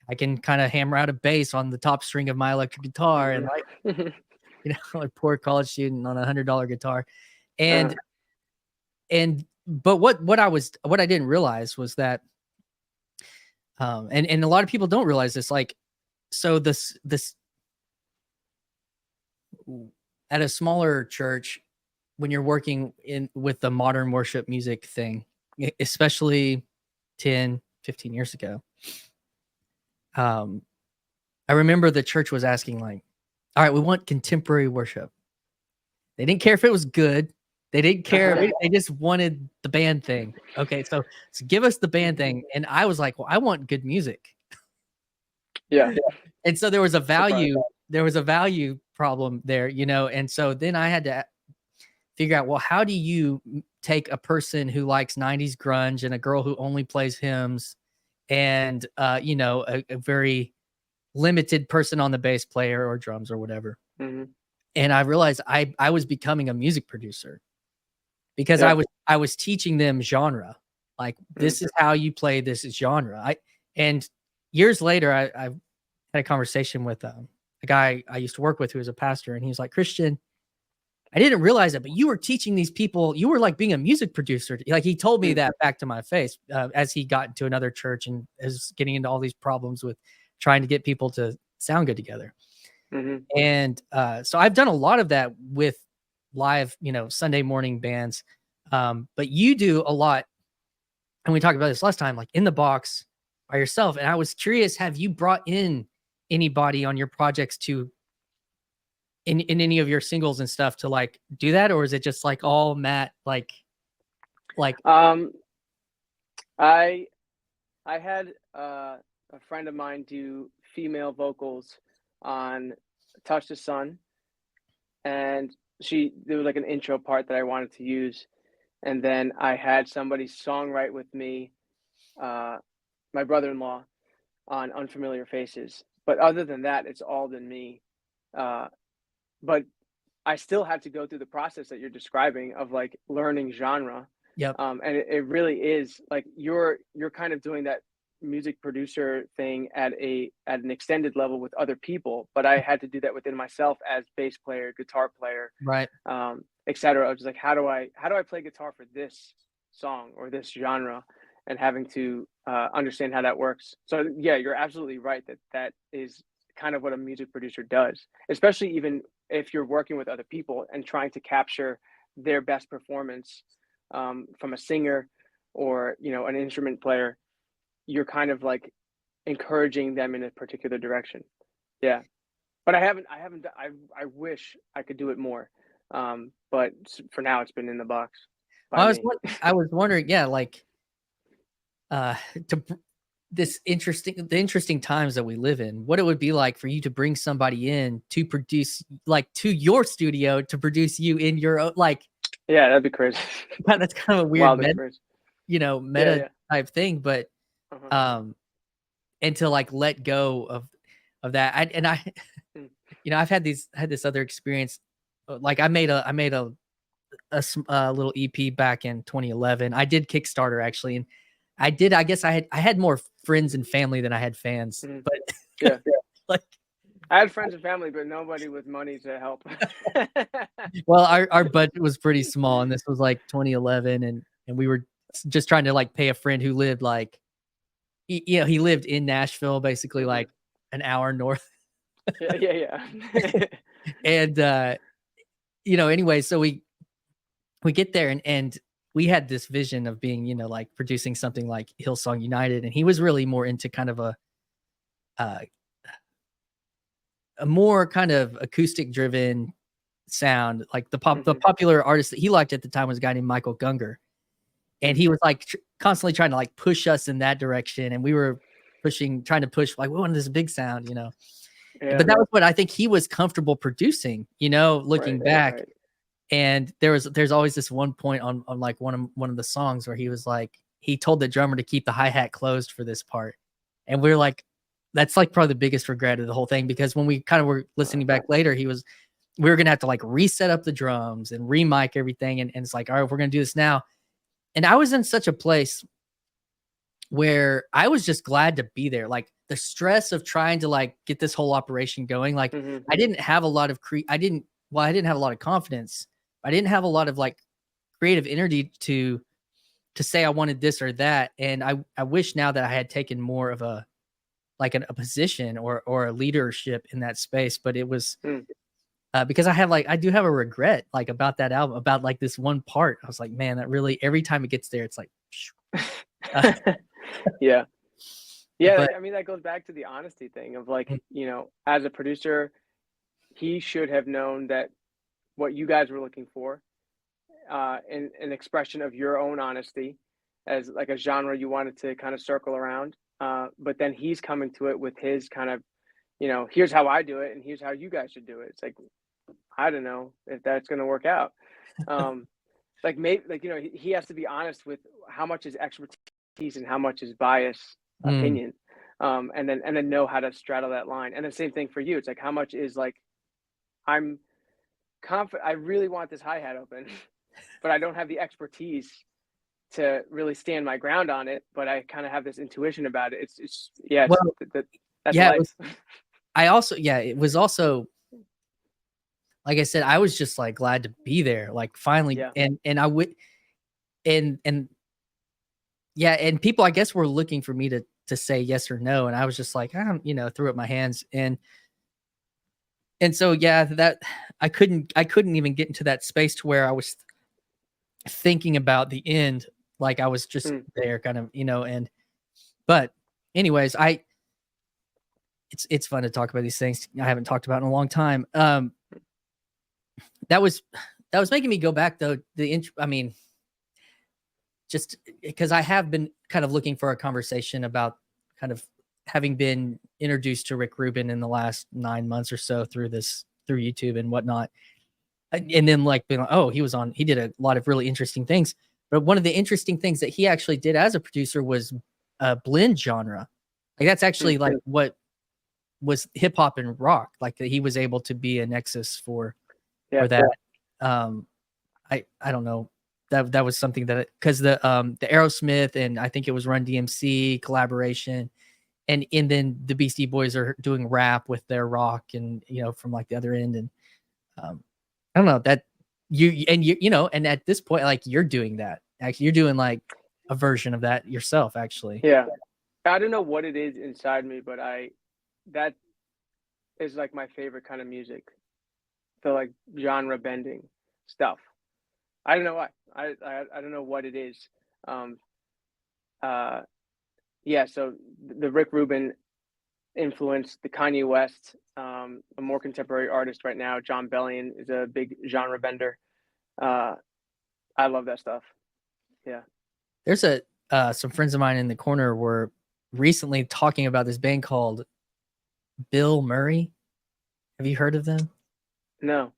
I can kind of hammer out a bass on the top string of my electric guitar. And like, a poor college student on $100 guitar. And, but what I didn't realize was that, and a lot of people don't realize this, like, so this at a smaller church, when you're working with the modern worship music thing, especially 10, 15 years ago, I remember the church was asking like, all right, we want contemporary worship. They didn't care if it was good. They didn't care. They just wanted the band thing. Okay, so give us the band thing. And I was like, well, I want good music. Yeah. And so there was a value problem there, and so then I had to figure out, well, how do you take a person who likes 90s grunge and a girl who only plays hymns and a very limited person on the bass player or drums or whatever. Mm-hmm. And I realized I was becoming a music producer, because I was teaching them genre. Like, this is how you play this genre. And years later, I had a conversation with a guy I used to work with who was a pastor, and he was like, Christian, I didn't realize it, but you were teaching these people, you were like being a music producer. Like, he told me that back to my face, as he got into another church and is getting into all these problems with trying to get people to sound good together. Mm-hmm. And so I've done a lot of that with live, Sunday morning bands. But you do a lot and we talked about this last time, like in the box by yourself. And I was curious, have you brought in anybody on your projects to in any of your singles and stuff to like do that, or is it just like all Matt like Um, I I had a friend of mine do female vocals on "Touch the Sun," and there was like an intro part that I wanted to use, and then I had somebody songwrite with me, uh, my brother-in-law, on "Unfamiliar Faces." But other than that, it's all been me. Uh, but I still had to go through the process that you're describing of like learning genre. yep, And it really is like you're kind of doing that music producer thing at an extended level with other people, but I had to do that within myself as bass player, guitar player, right. etc. I was just like, how do I play guitar for this song or this genre, and having to understand how that works. So yeah, you're absolutely right that is kind of what a music producer does, especially even if you're working with other people and trying to capture their best performance, from a singer or an instrument player. You're kind of like encouraging them in a particular direction. Yeah, but I wish I could do it more. But for now, it's been in the box by Well, me. I was wondering, yeah, like uh to this the interesting times that we live in, what it would be like for you to bring somebody in to produce like to your studio to produce you in your own like Yeah, that'd be crazy. that's kind of a weird Wildly crazy. Yeah, meta yeah. type thing, but Uh-huh. and to like let go of that. I Mm. I've had this other experience. Like I made a little EP back in 2011. I did Kickstarter actually, and I guess I had more friends and family than I had fans, Mhm. but Yeah. like, I had friends and family, but nobody with money to help. well, our budget was pretty small, and this was like 2011, and we were just trying to like pay a friend who lived like, he lived in Nashville, basically Mhm. like an hour north, Yeah, yeah, yeah. and anyway, so we get there and we had this vision of being, like producing something like Hillsong United, and he was really more into kind of uh, a more kind of acoustic driven sound. Like the Mhm. popular artist that he liked at the time was a guy named Michael Gunger, and Mm. he was like constantly trying to like push us in that direction, and we were trying to push like we wanted this big sound. But Yeah. that was what I think he was comfortable producing, looking Right, back. right. And there's always this one point on like one of the songs where he was like, he told the drummer to keep the hi-hat closed for this part. And we're like, that's like probably the biggest regret of the whole thing, because when we kind of were listening back later, we were gonna have to like reset up the drums and remic everything. And it's like, all right, we're gonna do this now. And I was in such a place where I was just glad to be there. Like the stress of trying to like get this whole operation going. Like Mhm. I didn't have a lot of I didn't have a lot of confidence. I didn't have a lot of like creative energy to say I wanted this or that. And I wish now that I had taken more of a like a position or a leadership in that space. But it was Mm. because I do have a regret like about that album, about like this one part. I was like, man, that really every time it gets there, it's like, uh, Yeah. Yeah, but I mean, that goes back to the honesty thing of like, as a producer, he should have known that what you guys were looking for, in an expression of your own honesty as like a genre you wanted to kind of circle around. But then he's coming to it with his kind of, here's how I do it and here's how you guys should do it. It's like, I don't know if that's going to work out. Um, like maybe like, he has to be honest with how much is expertise and how much is bias mm, opinion. And then know how to straddle that line. And the same thing for you. It's like, how much is like, I'm confident, I really want this hi-hat open, but I don't have the expertise to really stand my ground on it, but I kind of have this intuition about it. It's yeah, well, that's yeah, life. it was also like I said, I was just like glad to be there, like finally, Yeah. and I would, and yeah, and people I guess were looking for me to say yes or no, and I was just like, threw up my hands, and so yeah, that I couldn't even get into that space to where I was thinking about the end. Like I was just there kind of, but anyways, it's fun to talk about these things I haven't talked about in a long time. That was making me go back though. Just because I have been kind of looking for a conversation about kind of having been introduced to Rick Rubin in the last 9 months or so through YouTube and whatnot. And then like being like, oh, he did a lot of really interesting things. But one of the interesting things that he actually did as a producer was blend genre. Like that's actually like what was hip hop and rock. Like that he was able to be a nexus for that. I don't know. That was something that, because the Aerosmith and I think it was Run DMC collaboration, and then the Beastie Boys are doing rap with their rock, and from like the other end, and I don't know that and at this point, like you're doing that. Actually, you're doing like a version of that yourself, actually. Yeah, I don't know what it is inside me, but that is like my favorite kind of music, the like genre bending stuff. I don't know why. I don't know what it is. Yeah. So the Rick Rubin influenced the Kanye West, a more contemporary artist right now. John Bellion is a big genre bender. I love that stuff. Yeah. There's some friends of mine in the corner were recently talking about this band called Bill Murray. Have you heard of them? No.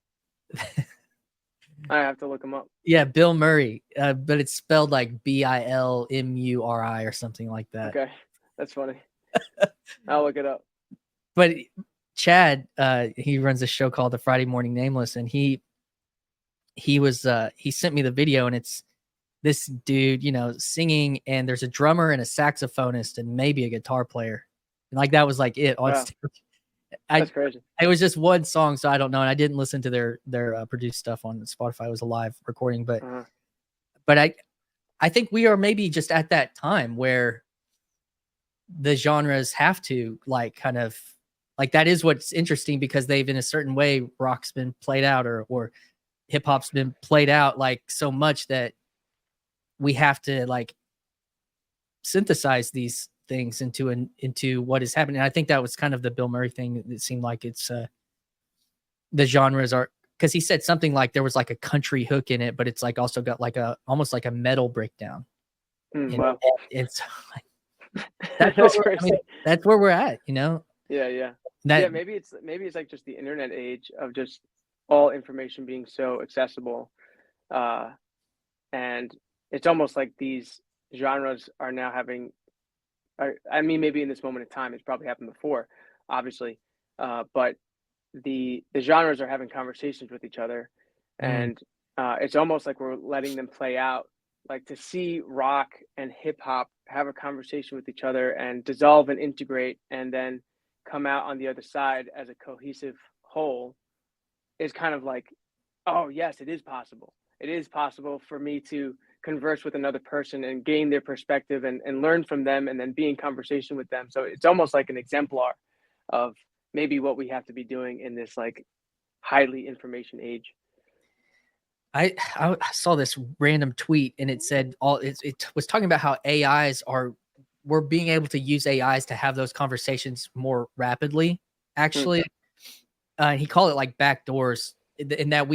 I have to look them up. Yeah, Bill Murray, but it's spelled like Bilmuri or something like that. Okay, that's funny. I'll look it up. But Chad, he runs a show called The Friday Morning Nameless, and he sent me the video, and it's this dude, singing, and there's a drummer and a saxophonist and maybe a guitar player, and like that was like it on stage. That's crazy. It was just one song, so I don't know, and I didn't listen to their produced stuff on Spotify. It was a live recording, but I think we are maybe just at that time where the genres have to like kind of like, that is what's interesting, because they've, in a certain way, rock's been played out or hip hop's been played out like so much that we have to like synthesize these things into what is happening. And I think that was kind of the Bill Murray thing. It seemed like it's the genres are, because he said something like there was like a country hook in it, but it's like also got like almost like a metal breakdown. Wow. It's like, that's crazy. That's where we're at, Yeah. Yeah. Maybe it's like just the internet age of just all information being so accessible, and it's almost like these genres are now having. I mean, maybe in this moment in time, it's probably happened before, obviously, but the genres are having conversations with each other, and it's almost like we're letting them play out. Like to see rock and hip hop have a conversation with each other and dissolve and integrate, and then come out on the other side as a cohesive whole, is kind of like, oh yes, it is possible. It is possible for me to converse with another person and gain their perspective and learn from them, and then be in conversation with them. So it's almost like an exemplar of maybe what we have to be doing in this like highly information age. I saw this random tweet, and it said it was talking about how we're being able to use AIs to have those conversations more rapidly, actually. He called it like backdoors, in that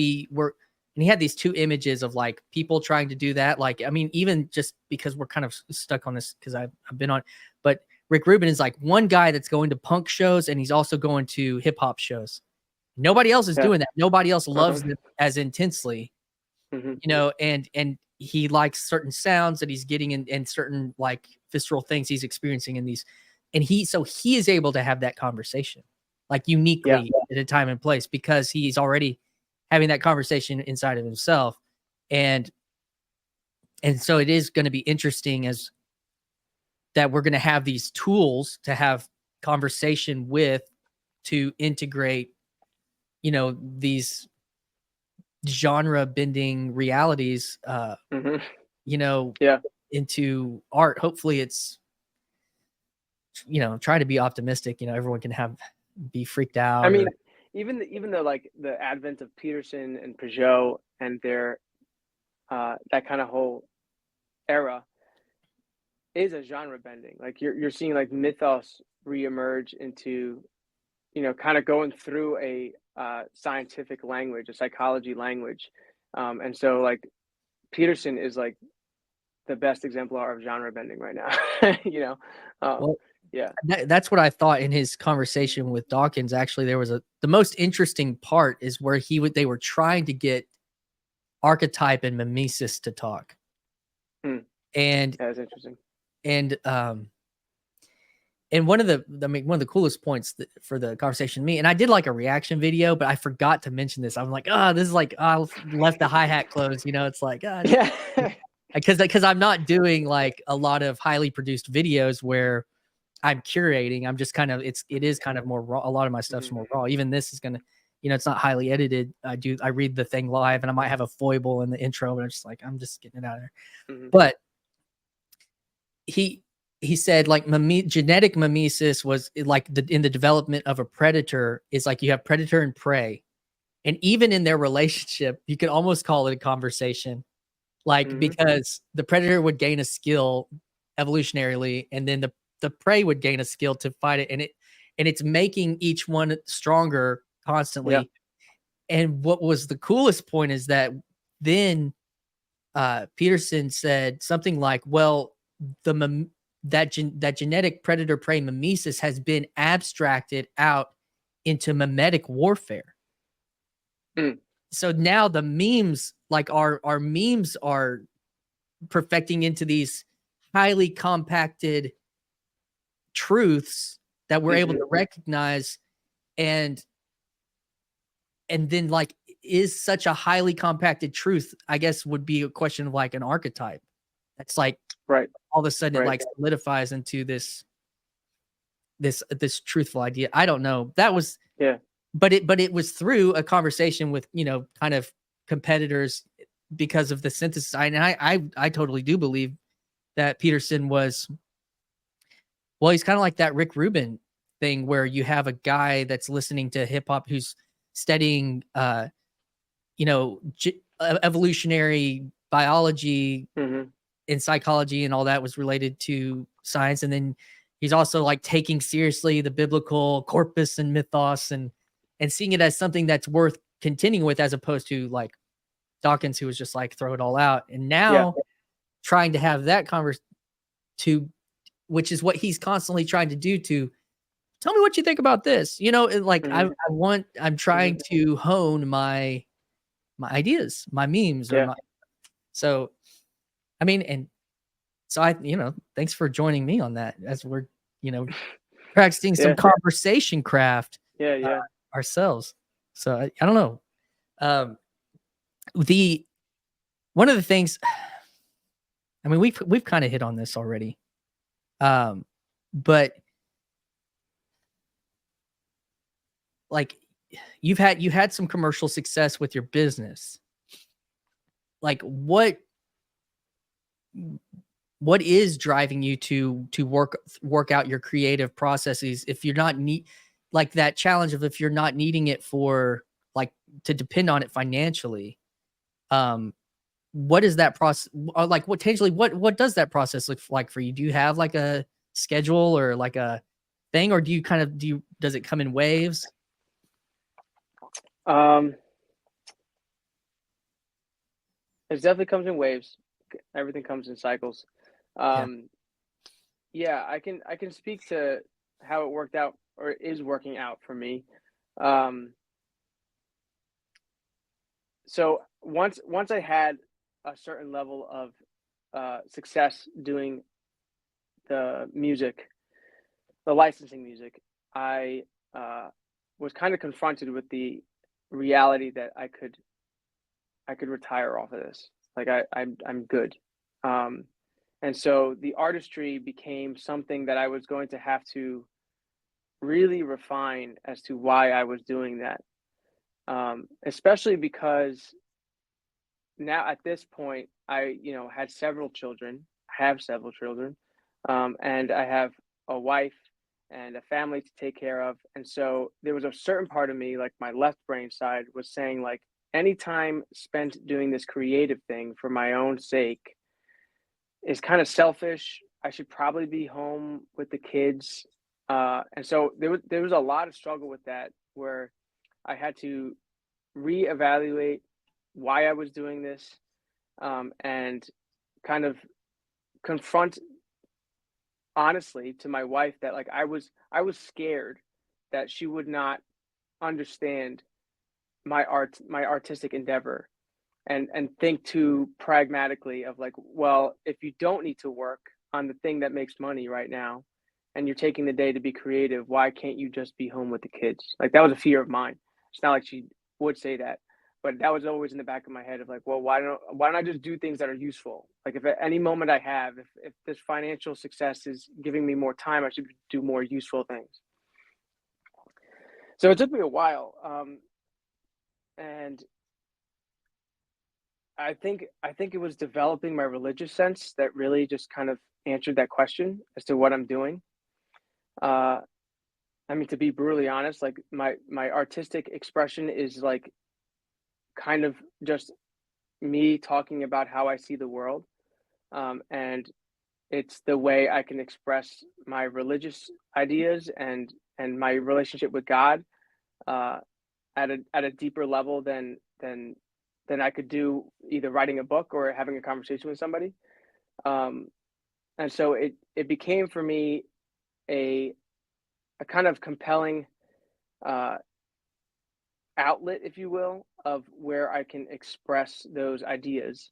and he had these two images of like people trying to do that. Like, I mean, even just because we're kind of stuck on this, because I've been on, but Rick Rubin is like one guy that's going to punk shows, and he's also going to hip hop shows. Nobody else is doing that. Nobody else loves them as intensely, and he likes certain sounds that he's getting and certain like visceral things he's experiencing in these. And he is able to have that conversation like uniquely at a time and place, because he's already having that conversation inside of himself. And so it is going to be interesting as that we're going to have these tools to have conversation with, to integrate, these genre bending realities, into art. Hopefully it's, try to be optimistic. Everyone can be freaked out. I mean, even though like the advent of Peterson and Peugeot and their that kind of whole era is a genre bending. Like you're seeing like mythos reemerge into, kind of going through a scientific language, a psychology language. And so like Peterson is like the best exemplar of genre bending right now. Well, Yeah. that's what I thought in his conversation with Dawkins. Actually, there was the most interesting part is where they were trying to get archetype and mimesis to talk. Hmm. And That's interesting. and one of the coolest points for the conversation to me, and I did like a reaction video, but I forgot to mention this. I'm like, oh, this is like, I left the hi-hat closed. It's like, Yeah. because I'm not doing like a lot of highly produced videos where I'm curating. I'm just kind of, it is kind of more raw. A lot of my stuff's more raw. Even this is going to, it's not highly edited. I read the thing live and I might have a foible in the intro, but I'm just getting it out of there. Mm-hmm. But he said like genetic mimesis was like in the development of a predator is like you have predator and prey. And even in their relationship, you could almost call it a conversation. Like, because the predator would gain a skill evolutionarily, and then the prey would gain a skill to fight it. And it's making each one stronger constantly. Yeah. And what was the coolest point is that then Peterson said something like, well, that genetic predator prey mimesis has been abstracted out into mimetic warfare. So now the memes, like our memes, are perfecting into these highly compacted truths that we're able to recognize, and then like, is such a highly compacted truth, I guess, would be a question of like an archetype that's like right all of a sudden it like solidifies into this truthful idea. I don't know. That was but it was through a conversation with kind of competitors because of the synthesis. And I totally do believe that Peterson was, well, he's kind of like that Rick Rubin thing where you have a guy that's listening to hip hop who's studying evolutionary biology and psychology and all that was related to science, and then he's also like taking seriously the biblical corpus and mythos and seeing it as something that's worth continuing with, as opposed to like Dawkins, who was just like throw it all out. And now trying to have that which is what he's constantly trying to do, to tell me what you think about this. Like I'm trying to hone my ideas, my memes, or so I mean, and so thanks for joining me on that as we're, practicing some conversation craft ourselves. So I don't know. One of the things, I mean, we've kind of hit on this already. But like you had some commercial success with your business. Like what is driving you to work out your creative processes if you're not like that challenge of if you're not needing it for like to depend on it financially? What is that process like? What does that process look like for you? Do you have like a schedule or like a thing, or do you does it come in waves? It definitely comes in waves. Everything comes in cycles. Yeah, I can speak to how it worked out, or is working out for me. So once I had a certain level of success doing the music, the licensing music, I was kind of confronted with the reality that I could retire off of this. Like I'm good. And so the artistry became something that I was going to have to really refine as to why I was doing that. Especially because now at this point, I, had several children, have several children, and I have a wife and a family to take care of. And so there was a certain part of me, like my left brain side, was saying like, any time spent doing this creative thing for my own sake is kind of selfish. I should probably be home with the kids. And so there was a lot of struggle with that, where I had to reevaluate why I was doing this, and kind of confront honestly to my wife that like I was scared that she would not understand my artistic endeavor, and think too pragmatically of like, well, if you don't need to work on the thing that makes money right now and you're taking the day to be creative, why can't you just be home with the kids? Like, that was a fear of mine. It's not like she would say that, but that was always in the back of my head of like, well, why don't I just do things that are useful? Like, if at any moment I have, if this financial success is giving me more time, I should do more useful things. So it took me a while, and I think it was developing my religious sense that really just kind of answered that question as to what I'm doing. Uh, I mean, to be brutally honest, like my artistic expression is like kind of just me talking about how I see the world, and it's the way I can express my religious ideas and my relationship with God, uh, at a deeper level than I could do either writing a book or having a conversation with somebody. Um, and so it became for me a a kind of compelling uh, outlet, if you will, of where I can express those ideas.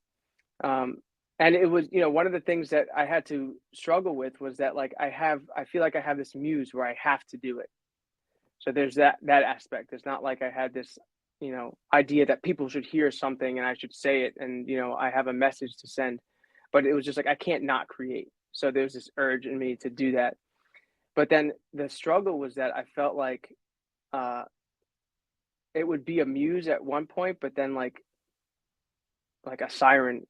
Um, and it was, one of the things that I had to struggle with was that like I feel like I have this muse where I have to do it. So there's that aspect. It's not like I had this, idea that people should hear something and I should say it, and I have a message to send. But it was just like I can't not create. So there's this urge in me to do that. But then the struggle was that I felt like uh, it would be a muse at one point, but then like a siren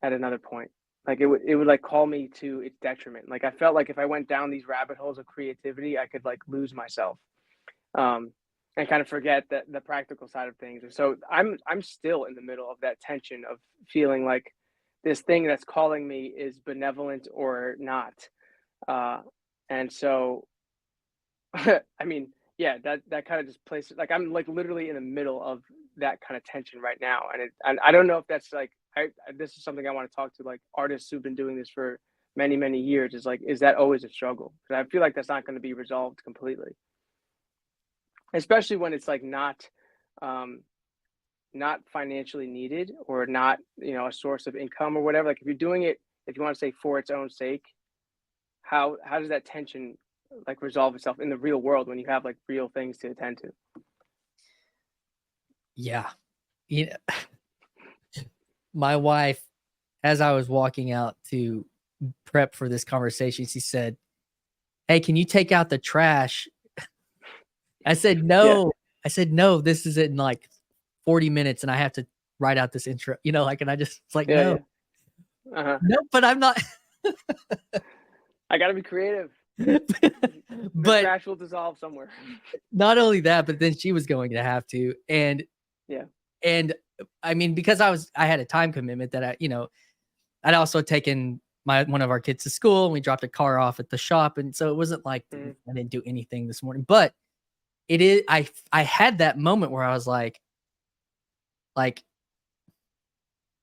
at another point. Like it would like call me to its detriment. Like I felt like if I went down these rabbit holes of creativity, I could like lose myself, um, and kind of forget the practical side of things. And so I'm still in the middle of that tension of feeling like this thing that's calling me is benevolent or not. Uh, and so, I mean, yeah, that kind of just places like I'm like literally in the middle of that kind of tension right now, and I don't know if that's like this is something I want to talk to like artists who've been doing this for many years. Is like, is that always a struggle? Because I feel like that's not going to be resolved completely, especially when it's like um, not financially needed or not a source of income or whatever. Like if you're doing it, if you want to say for its own sake, how does that tension like resolve itself in the real world when you have like real things to attend to? Yeah. You know, my wife, as I was walking out to prep for this conversation, she said, "Hey, can you take out the trash?" I said, Yeah, "No." I said, "No, this is in like 40 minutes and I have to write out this intro." Like, and I just it's like, yeah, "No, yeah. Uh-huh. no, but I'm not." I got to be creative. The But trash will dissolve somewhere. not only that, but then she was going to have to. Yeah. And I mean, because I had a time commitment that I'd also taken one of our kids to school and we dropped a car off at the shop. And so it wasn't like Mhm. I didn't do anything this morning, but I had that moment where I was like,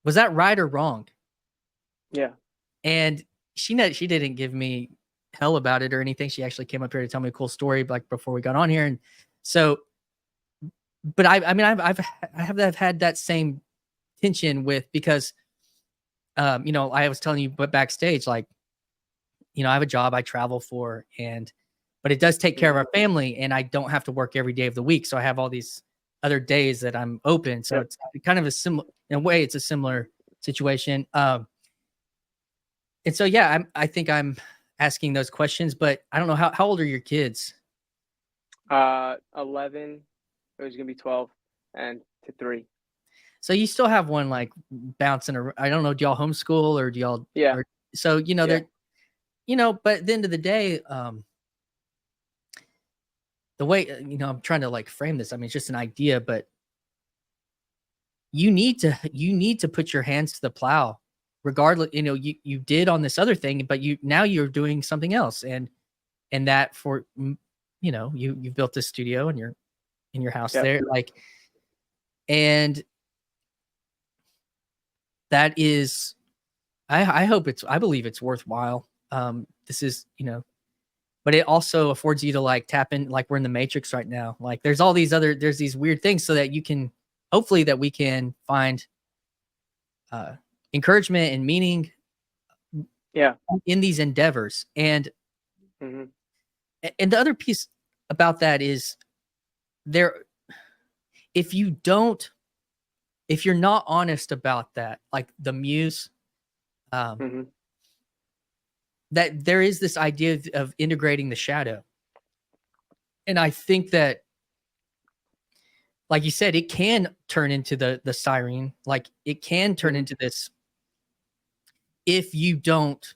was that right or wrong? Yeah. And she didn't give me hell about it or anything. She actually came up here to tell me a cool story like before we got on here. And so, but I mean, I've had that same tension with because, I was telling you, but backstage, like, I have a job I travel for but it does take care of Mhm. our family and I don't have to work every day of the week. So I have all these other days that I'm open. So Yep. it's kind of a similar, in a way, it's a similar situation. And so, yeah, I think I'm asking those questions, but I don't know how old are your kids? 11. It was gonna be 12, and to 3. So you still have one like bouncing around. I don't know. Do y'all homeschool or do y'all, Yeah. or so, Yeah. they're, but at the end of the day, the way, I'm trying to like frame this. I mean, it's just an idea, but you need to put your hands to the plow regardless, you did on this other thing, but now you're doing something else. And that for, you built this studio and you're in your house Yep. there. Like, and that is, I believe it's worthwhile. This is, but it also affords you to like tap in, like we're in the matrix right now. Like there's these weird things so that you can, hopefully that we can find encouragement and meaning in these endeavors. And Mm-hmm. the other piece about that is if you're not honest about that, like the muse, Mm-hmm. that there is this idea of integrating the shadow. And I think that, like you said, it can turn into the siren. Like it can turn into this if you don't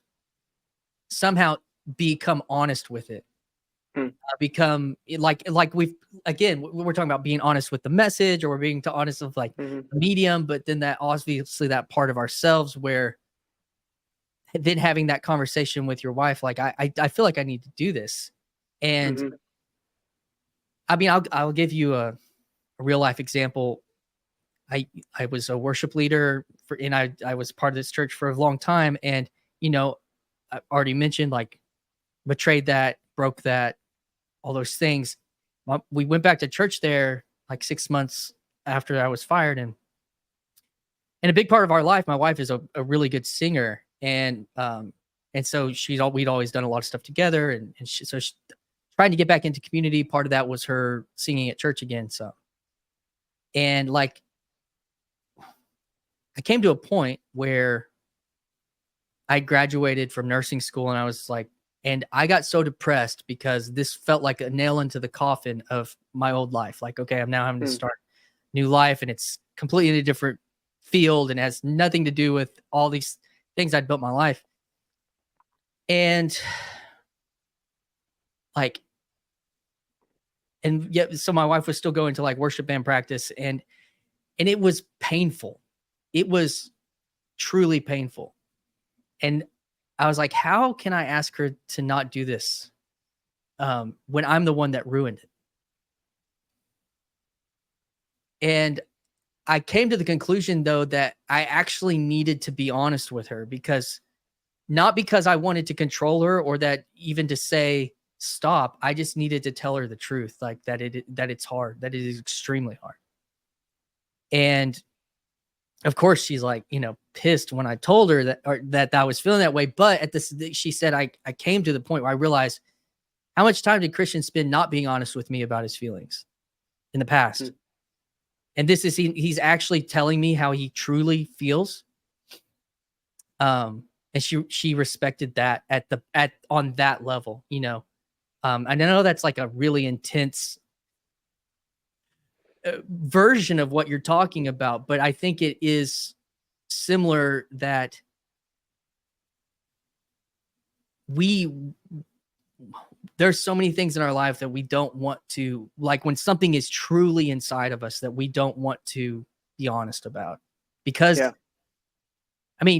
somehow become honest with it. Become like we're talking about being honest with the message, or we're being honest with like the medium, but then that obviously that part of ourselves where then having that conversation with your wife, like I feel like I need to do this. And I mean, I'll give you a real life example. I was a worship leader and I was part of this church for a long time. And, I already mentioned, like, betrayed that, broke that, all those things. We went back to church there like 6 months after I was fired. And a big part of our life, my wife is a really good singer. And so we'd always done a lot of stuff together. And so she trying to get back into community. Part of that was her singing at church again. So, and like, I came to a point where I graduated from nursing school and I was like, and I got so depressed because this felt like a nail into the coffin of my old life. Like, okay, I'm now having to start new life and it's completely different field and has nothing to do with all these things I'd built my life. And like, and yet, so my wife was still going to like worship band practice and it was painful. It was truly painful. And I was like, how can I ask her to not do this when I'm the one that ruined it? And I came to the conclusion, though, that I actually needed to be honest with her not because I wanted to control her or that even to say stop. I just needed to tell her the truth, like that it's hard, that it is extremely hard. And of course, she's like, pissed when I told her that I was feeling that way. But she said, I came to the point where I realized how much time did Christian spend not being honest with me about his feelings in the past. And this is, he's actually telling me how he truly feels. And she respected that on that level, I know that's like a really intense version of what you're talking about, but I think it is similar that there's so many things in our life that we don't want to, like when something is truly inside of us that we don't want to be honest about because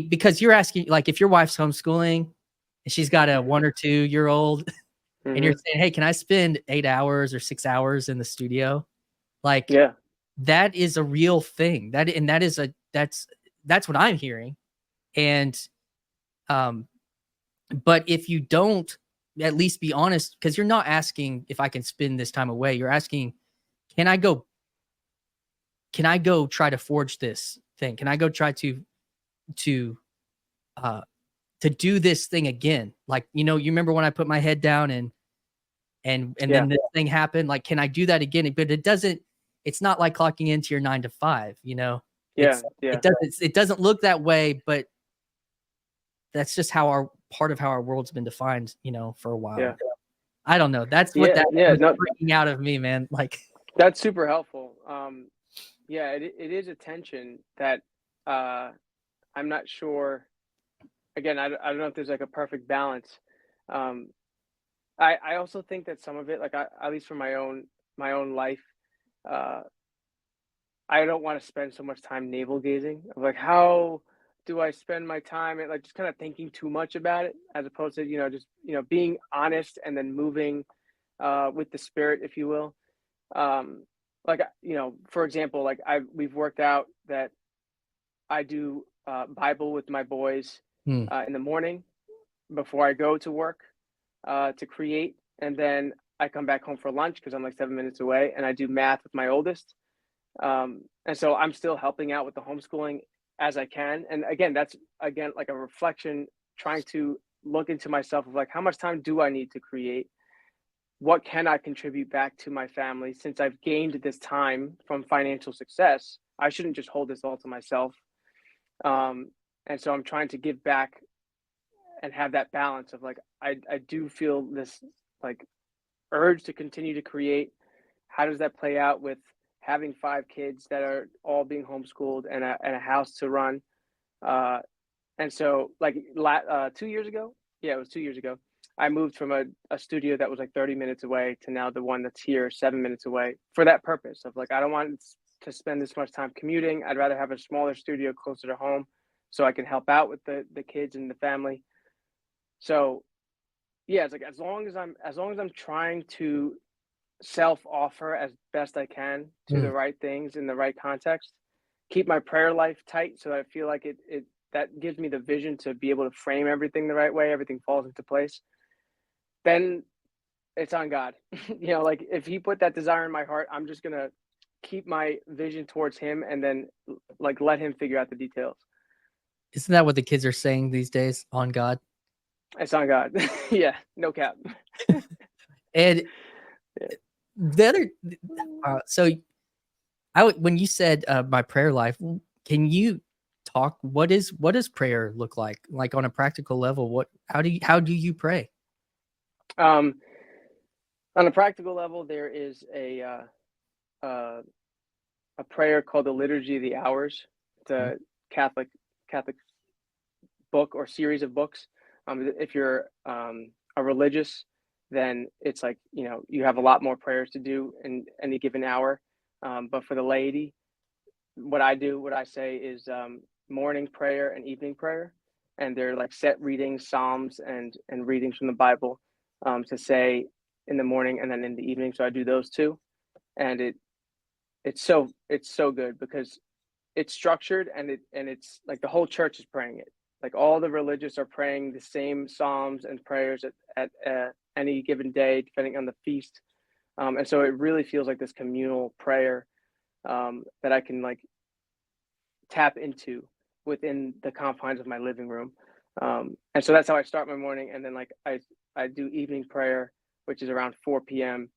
because you're asking, like, if your wife's homeschooling and she's got a 1 or 2-year-old and you're saying, hey, can I spend 8 hours or 6 hours in the studio? Like, that is a real thing. That's what I'm hearing. And, but if you don't at least be honest, because you're not asking if I can spend this time away. You're asking, can I go try to forge this thing? Can I go try to do this thing again? Like, you remember when I put my head down and then this thing happened? Like, can I do that again? But it's not like clocking into your 9 to 5, It doesn't look that way, but that's just part of how our world's been defined, for a while. Yeah. I don't know. That's what was freaking out of me, man. Like, that's super helpful. It is a tension that I'm not sure. Again, I don't know if there's like a perfect balance. I also think that some of it, like at least for my own life, I don't want to spend so much time navel gazing of like how do I spend my time at like just kind of thinking too much about it, as opposed to, just, being honest and then moving with the spirit, if you will. Like, for example, like we've worked out that I do Bible with my boys Hmm. in the morning before I go to work to create. And then I come back home for lunch because I'm like 7 minutes away, and I do math with my oldest. And so I'm still helping out with the homeschooling as I can. And again, that's again like a reflection, trying to look into myself of like, how much time do I need to create? What can I contribute back to my family since I've gained this time from financial success? I shouldn't just hold this all to myself. And so I'm trying to give back and have that balance of like, I do feel this like urge to continue to create. How does that play out with having 5 kids that are all being homeschooled and a house to run? And so like 2 years ago, yeah, it was 2 years ago, I moved from a studio that was like 30 minutes away to now the one that's here 7 minutes away, for that purpose of like, I don't want to spend this much time commuting. I'd rather have a smaller studio closer to home so I can help out with the kids and the family. So yeah, it's like as long as I'm trying to self offer as best I can to Hmm. the right things in the right context, keep my prayer life tight so that I feel like it that gives me the vision to be able to frame everything the right way, everything falls into place, then it's on God. Like if he put that desire in my heart, I'm just gonna keep my vision towards him and then like let him figure out the details. Isn't that what the kids are saying these days? On God. It's on God. Yeah, no cap. And Yeah. the other, so when you said my prayer life, can you talk? What does prayer look like on a practical level? How do you pray? Um, on a practical level, there is uh, a prayer called the Liturgy of the Hours. It's Mhm. a Catholic book or series of books. If you're a religious, then it's like you have a lot more prayers to do in any given hour. But for the laity, what I say is morning prayer and evening prayer, and they're like set readings, psalms, and readings from the Bible to say in the morning and then in the evening. So I do those two, and it's so good because it's structured and it's like the whole church is praying it. Like all the religious are praying the same psalms and prayers at any given day, depending on the feast. And so it really feels like this communal prayer that I can like tap into within the confines of my living room. And so that's how I start my morning. And then like I do evening prayer, which is around 4 p.m.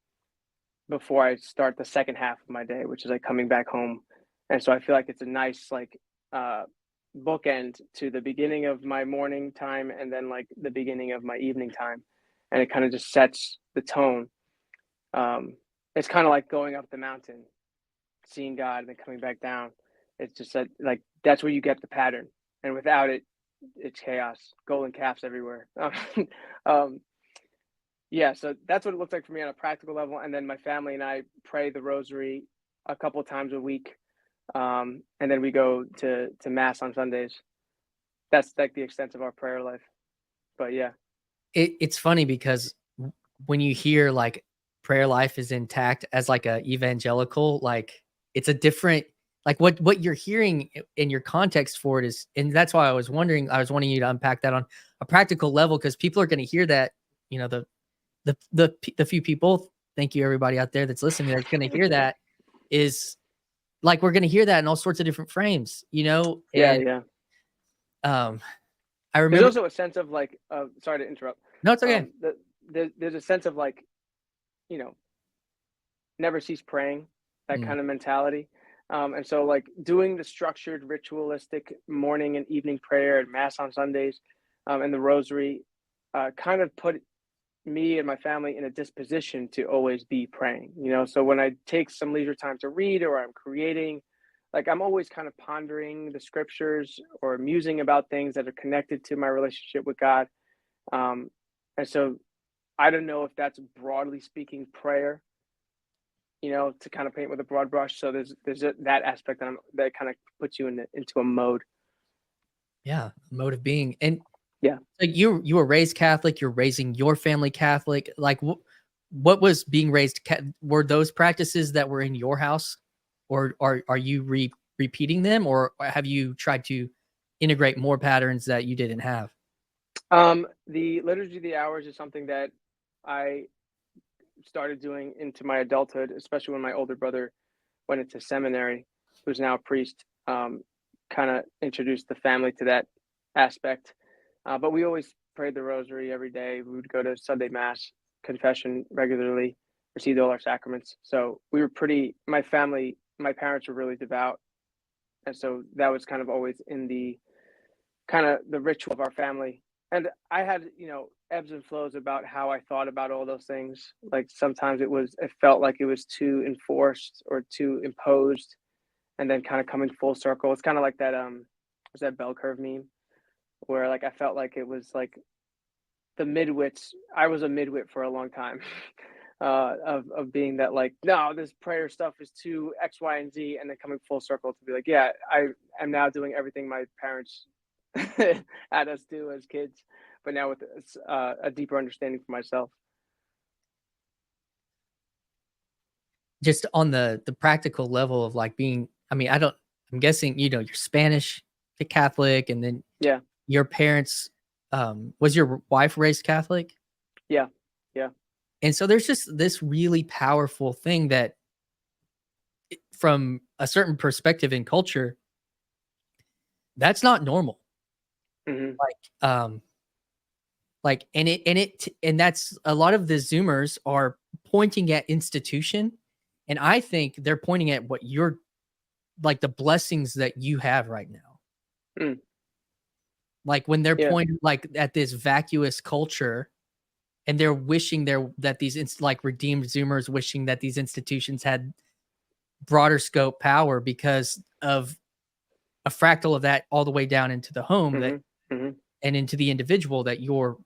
before I start the second half of my day, which is like coming back home. And so I feel like it's a nice like uh bookend to the beginning of my morning time and then like the beginning of my evening time. And it kind of just sets the tone. Um it's kind of like going up the mountain, seeing God and then coming back down. It's just that like that's where you get the pattern. And without it, it's chaos. Golden calves everywhere. um yeah, so that's what it looks like for me on a practical level. And then my family and I pray the rosary a couple times a week. And then we go to mass on Sundays. That's like the extent of our prayer life. But yeah, It's funny because when you hear like prayer life is intact as like a evangelical, like it's a different, like what you're hearing in your context for it is, and that's why I was wanting you to unpack that on a practical level because people are going to hear that, the few people, thank you everybody out there that's listening that's going to hear that is like we're going to hear that in all sorts of different frames, yeah, and yeah. um I There's remember. also a sense of like, sorry to interrupt. No, it's okay. There's a sense of like, you know, never cease praying, that Mm. kind of mentality. And so like doing the structured ritualistic morning and evening prayer and mass on Sundays, and the rosary, kind of put me and my family in a disposition to always be praying. So when I take some leisure time to read or I'm creating, like I'm always kind of pondering the scriptures or musing about things that are connected to my relationship with God. Um, and so I don't know if that's broadly speaking prayer, to kind of paint with a broad brush. So that aspect that kind of puts you into a mode. Yeah, mode of being. And Yeah. like you were raised Catholic, you're raising your family Catholic. Like what was being raised were those practices that were in your house, or are you repeating them, or have you tried to integrate more patterns that you didn't have? The liturgy of the hours is something that I started doing into my adulthood, especially when my older brother went into seminary, who's now a priest. Kind of introduced the family to that aspect. But we always prayed the rosary every day. We would go to Sunday mass, confession regularly, received all our sacraments. So we were my family, my parents were really devout. And so that was kind of always in the kind of the ritual of our family. And I had, ebbs and flows about how I thought about all those things. Like sometimes it felt like it was too enforced or too imposed, and then kind of coming full circle. It's kind of like that, was that bell curve meme where like I felt like it was like the midwits. I was a midwit for a long time. Of being that like, no, this prayer stuff is too X, Y, and Z, and then coming full circle to be like, yeah, I am now doing everything my parents had us do as kids, but now with a deeper understanding for myself. Just on the practical level of like being, I mean, I'm guessing, you're Spanish to Catholic, and then Yeah, your parents, was your wife raised Catholic? yeah, yeah. And so there's just this really powerful thing that from a certain perspective in culture, that's not normal. Hmm. Like, and that's a lot of the Zoomers are pointing at institution, and I think they're pointing at what you're like the blessings that you have right now. Mm, Like when they're yeah. pointing like at this vacuous culture, and they're wishing that like redeemed Zoomers wishing that these institutions had broader scope power because of a fractal of that all the way down into the home that Hmm. Hmm. and into the individual that you're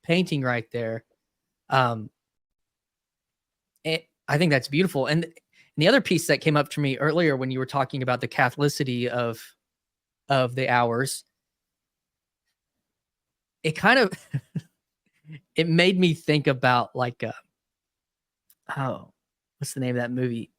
painting right there. Um, I think that's beautiful. And the other piece that came up to me earlier when you were talking about the Catholicity of the hours, it kind of it made me think about like oh, what's the name of that movie?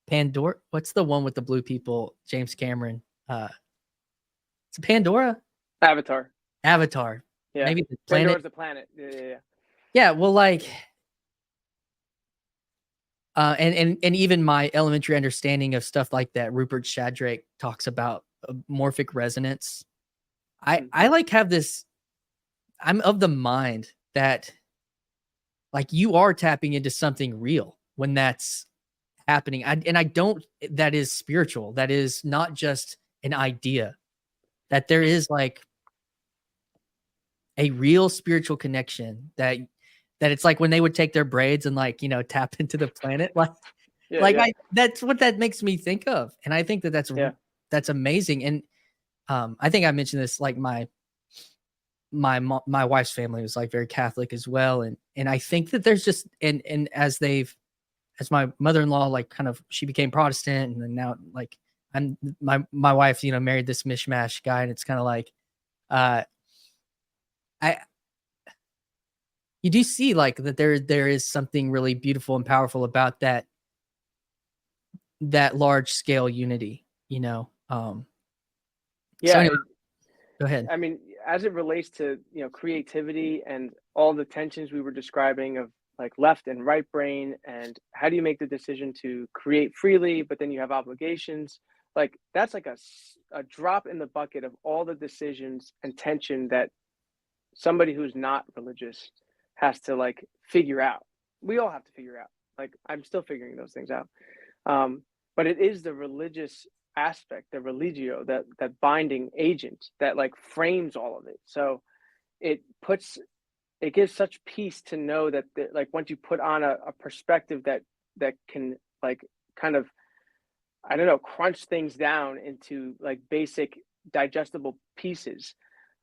Pandora. What's the one with the blue people? James Cameron. It's Pandora. Avatar. Avatar. Yeah. Maybe the planet. Pandora's the planet. Yeah, yeah, yeah. Yeah. Well, like, and even my elementary understanding of stuff like that, Rupert Sheldrake talks about morphic resonance. Mm, I like have this. I'm of the mind that like you are tapping into something real when that's happening. I don't. That is spiritual. That is not just an idea. That there is like a real spiritual connection that it's like when they would take their braids and like, tap into the planet, yeah, yeah, I that's what that makes me think of, and I think that yeah. that's amazing, and, I think I mentioned this, like, my wife's family was, like, very Catholic as well, and I think that there's just and as my mother-in-law, like, kind of she became Protestant, and then now, like, my wife, married this mishmash guy, and it's kinda like, uh, I you do see, like, that there is something really beautiful and powerful about that large scale unity, so Yeah, anyway, go ahead. I mean, as it relates to, creativity and all the tensions we were describing of like left and right brain, and how do you make the decision to create freely, but then you have obligations? Like that's like a drop in the bucket of all the decisions and tension that somebody who's not religious has to like figure out. We all have to figure out. Like I'm still figuring those things out. Um, but it is the religious aspect, the religio, that binding agent that like frames all of it. So it puts it gives such peace to know that like once you put on a perspective that can like kind of, I don't know, crunch things down into like basic digestible pieces.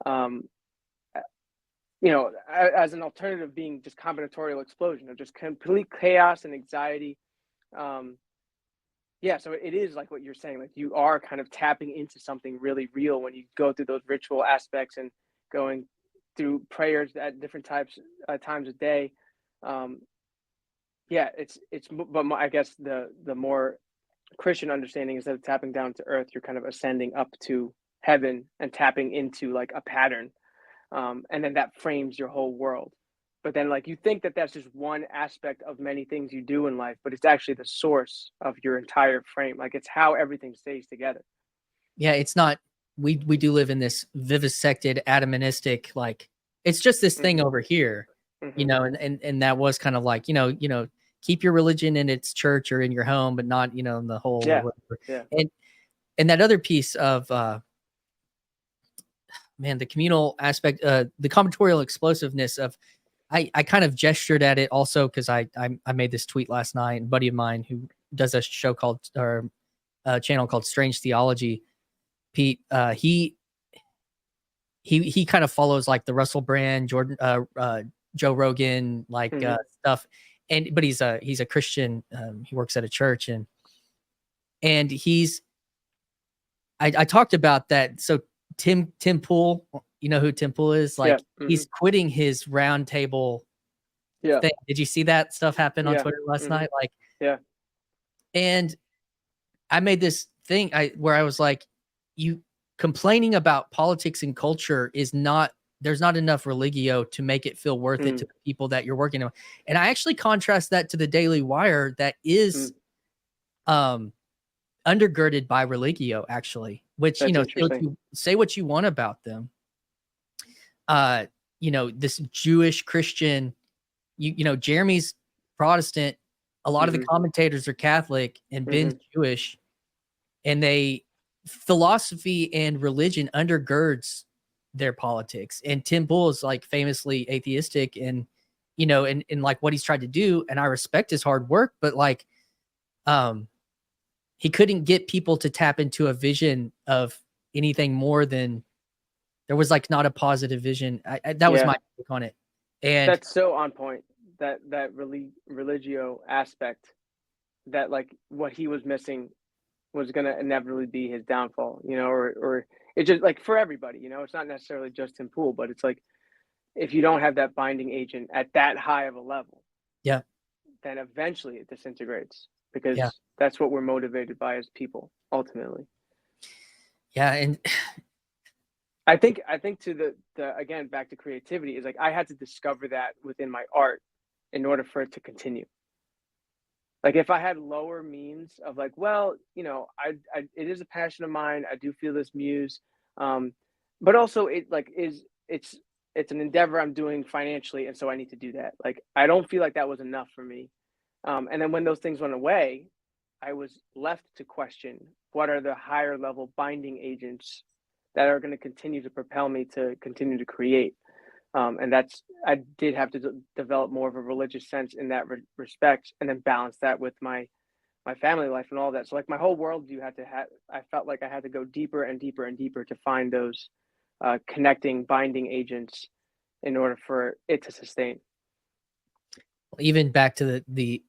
Um, as an alternative being just combinatorial explosion of just complete chaos and anxiety. Um, Yeah, so it is like what you're saying, like you are kind of tapping into something really real when you go through those ritual aspects and going through prayers at different times a day. Um, yeah, I guess the more Christian understanding, instead of tapping down to earth, you're kind of ascending up to heaven and tapping into like a pattern, and then that frames your whole world. But then, like, you think that that's just one aspect of many things you do in life, but it's actually the source of your entire frame. Like, it's how everything stays together. Yeah, it's not. We do live in this vivisected, atomistic, like it's just this thing Hmm. over here, Hmm. and that was kind of like keep your religion in its church or in your home, but not in the whole or Yeah, whatever. yeah. And that other piece of man, the communal aspect, the combinatorial explosiveness of I kind of gestured at it also because I made this tweet last night. A buddy of mine who does a show called or a channel called Strange Theology, Pete, he kind of follows like the Russell Brand, Joe Rogan, like Hmm. stuff, but he's a Christian. He works at a church, and I talked about that. So Tim Pool, you know who Tim Pool is? Yeah. Like Hmm. he's quitting his round table Yeah. thing. Did you see that stuff happen on Yeah. Twitter last Hmm. night? Like, Yeah. and I made this thing where I was like, you complaining about politics and culture is not there's not enough religio to make it feel worth it Mm. to the people that you're working on. And I actually contrast that to the Daily Wire that is Mm. um undergirded by religio, actually, which That's interesting. say what you want about them. Uh, this Jewish Christian, Jeremy's Protestant, a lot of the Hmm. commentators are Catholic and Ben's Hmm. Jewish, and philosophy and religion undergirds their politics. And Tim Pool is like famously atheistic and and like what he's tried to do, and I respect his hard work, but like he couldn't get people to tap into a vision of anything more than there was like not a positive vision. That was Yeah, my take on it. And that's so on point. Religio aspect, that like what he was missing was gonna inevitably be his downfall, or it's just like for everybody, it's not necessarily just Tim Pool, but it's like if you don't have that binding agent at that high of a level, yeah, then eventually it disintegrates yeah, because that's what we're motivated by as people ultimately. yeah. And I think to the again, back to creativity, is like I had to discover that within my art in order for it to continue. Like if I had lower means of like, well, I it is a passion of mine. I do feel this muse, um, but also it like is it's an endeavor I'm doing financially, and so I need to do that. Like I don't feel like that was enough for me. And then when those things went away, I was left to question what are the higher level binding agents that are going to continue to propel me to continue to create. And that's I did have to develop more of a religious sense in that respect, and then balance that with my family life and all that. So like my whole worldview had to have. I felt like I had to go deeper and deeper and deeper to find those connecting binding agents in order for it to sustain. even back to the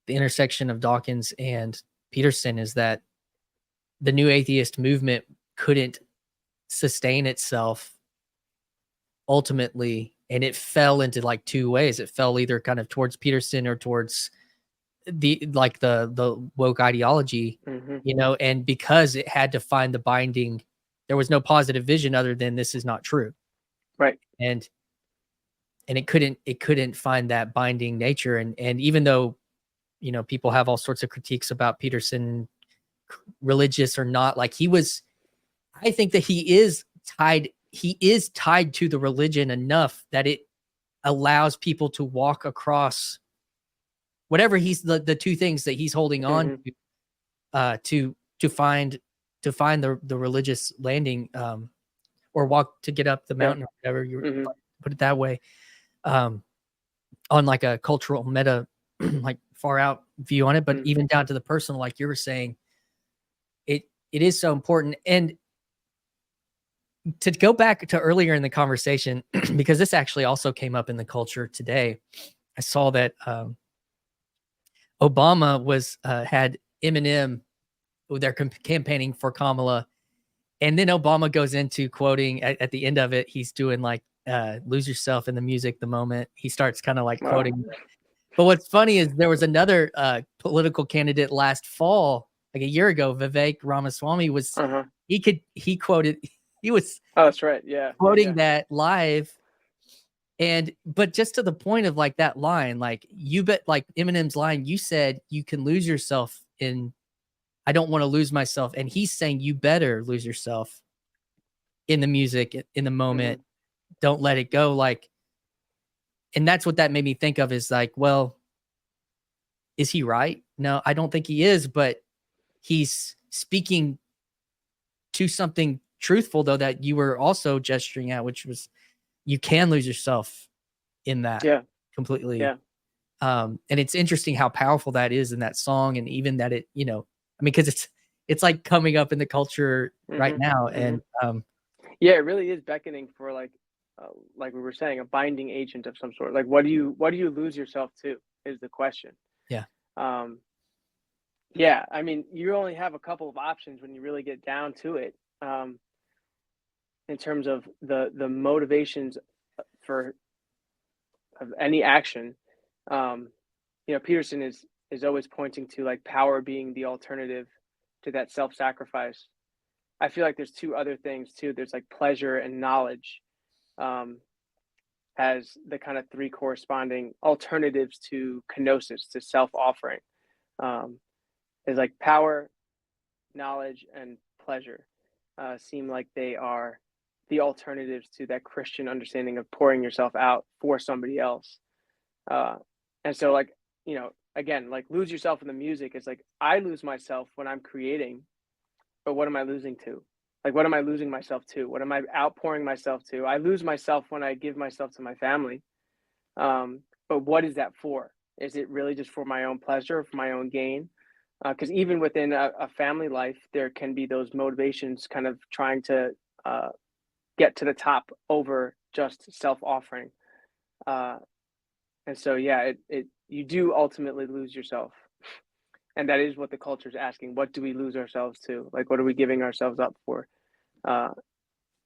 intersection of Dawkins and Peterson is that the new atheist movement couldn't sustain itself ultimately, and it fell into like two ways. It fell either kind of towards Peterson or towards the woke ideology, Hmm. and because it had to find the binding, there was no positive vision other than this is not true. Right. And it couldn't find that binding nature. And even though, people have all sorts of critiques about Peterson, religious or not, like I think that he is tied to the religion enough that it allows people to walk across whatever he's the two things that he's holding on Hmm. to find the religious landing, or walk to get up the Yeah. mountain or whatever you Hmm. put it that way, um on like a cultural meta like far out view on it, but Hmm. even down to the personal, like you were saying, it is so important. And to go back to earlier in the conversation, because this actually also came up in the culture today, I saw that Obama had Eminem, they're campaigning for Kamala. And then Obama goes into quoting at the end of it. He's doing like, lose yourself in the music, the moment he starts kind of like quoting. But what's funny is there was another political candidate last fall, like a year ago, Vivek Ramaswamy was, he quoted, he was that's right. Yeah. quoting that live. But just to the point of like that line, like you bet, like Eminem's line, you said you can lose yourself in, I don't want to lose myself. And he's saying you better lose yourself in the music, in the moment. Don't let it go. Like, and that's what that made me think of is like, well, is he right? No, I don't think he is, but he's speaking to something truthful though, that you were also gesturing at, which was you can lose yourself in that completely. Yeah. And it's interesting how powerful that is in that song. And even that it, you know, I mean, cause it's like coming up in the culture right now. And, yeah, it really is beckoning for like we were saying, a binding agent of some sort. Like, what do you lose yourself to is the question. Yeah. Yeah. I mean, you only have a couple of options when you really get down to it. In terms of the motivations for of any action. You know, Peterson is always pointing to like power being the alternative to that self-sacrifice. I feel like there's two other things too. There's like pleasure and knowledge, as the kind of three corresponding alternatives to kenosis, to self-offering. Is like power, knowledge, and pleasure seem like they are the alternatives to that Christian understanding of pouring yourself out for somebody else. And so, like, you know, again, like lose yourself in the music is like I lose myself when I'm creating, but what am I losing to? Like, what am I losing myself to? What am I outpouring myself to? I lose myself when I give myself to my family. But what is that for? Is it really just for my own pleasure, for my own gain? Because even within a family life, there can be those motivations kind of trying to get to the top over just self-offering. And so, yeah, you do ultimately lose yourself. And that is what the culture is asking. What do we lose ourselves to? Like, what are we giving ourselves up for? Yeah,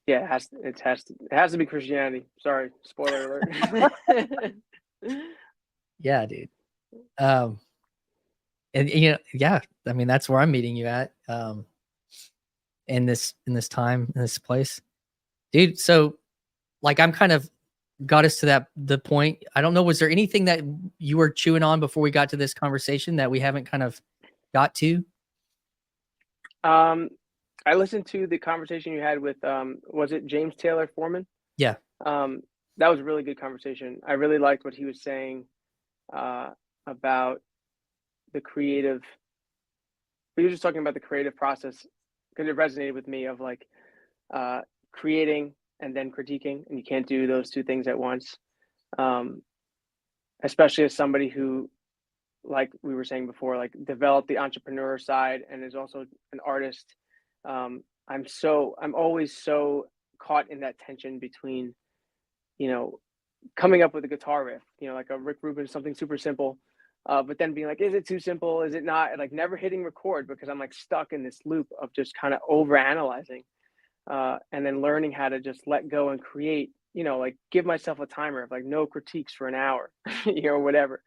it has to be Christianity. Sorry, spoiler alert. Yeah, dude. And you know, yeah, I mean, that's where I'm meeting you at, in this time, in this place, dude. So like, I'm kind of got us to the point. I don't know. Was there anything that you were chewing on before we got to this conversation that we haven't kind of got to? I listened to the conversation you had with, was it James Taylor Foreman? Yeah. That was a really good conversation. I really liked what he was saying about the creative. He was just talking about the creative process because it resonated with me of like creating and then critiquing, and you can't do those two things at once. Especially as somebody who, like we were saying before, like developed the entrepreneur side and is also an artist. I'm always so caught in that tension between, you know, coming up with a guitar riff, you know, like a Rick Rubin, something super simple, but then being like, is it too simple? Is it not? And like never hitting record because I'm like stuck in this loop of just kind of over analyzing, and then learning how to just let go and create, you know, like give myself a timer of like no critiques for an hour, you know, whatever.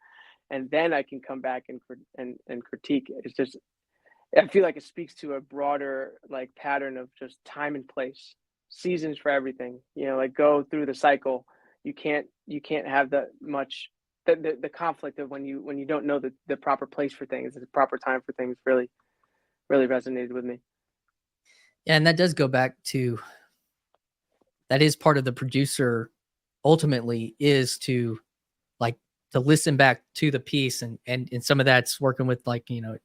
And then I can come back and critique. It's just, I feel like it speaks to a broader like pattern of just time and place, seasons for everything. You know, like go through the cycle. You can't have the conflict of when you don't know the proper place for things, the proper time for things. Really resonated with me. Yeah, and that does go back to, that is part of the producer ultimately, is to like to listen back to the piece, and some of that's working with like, you know,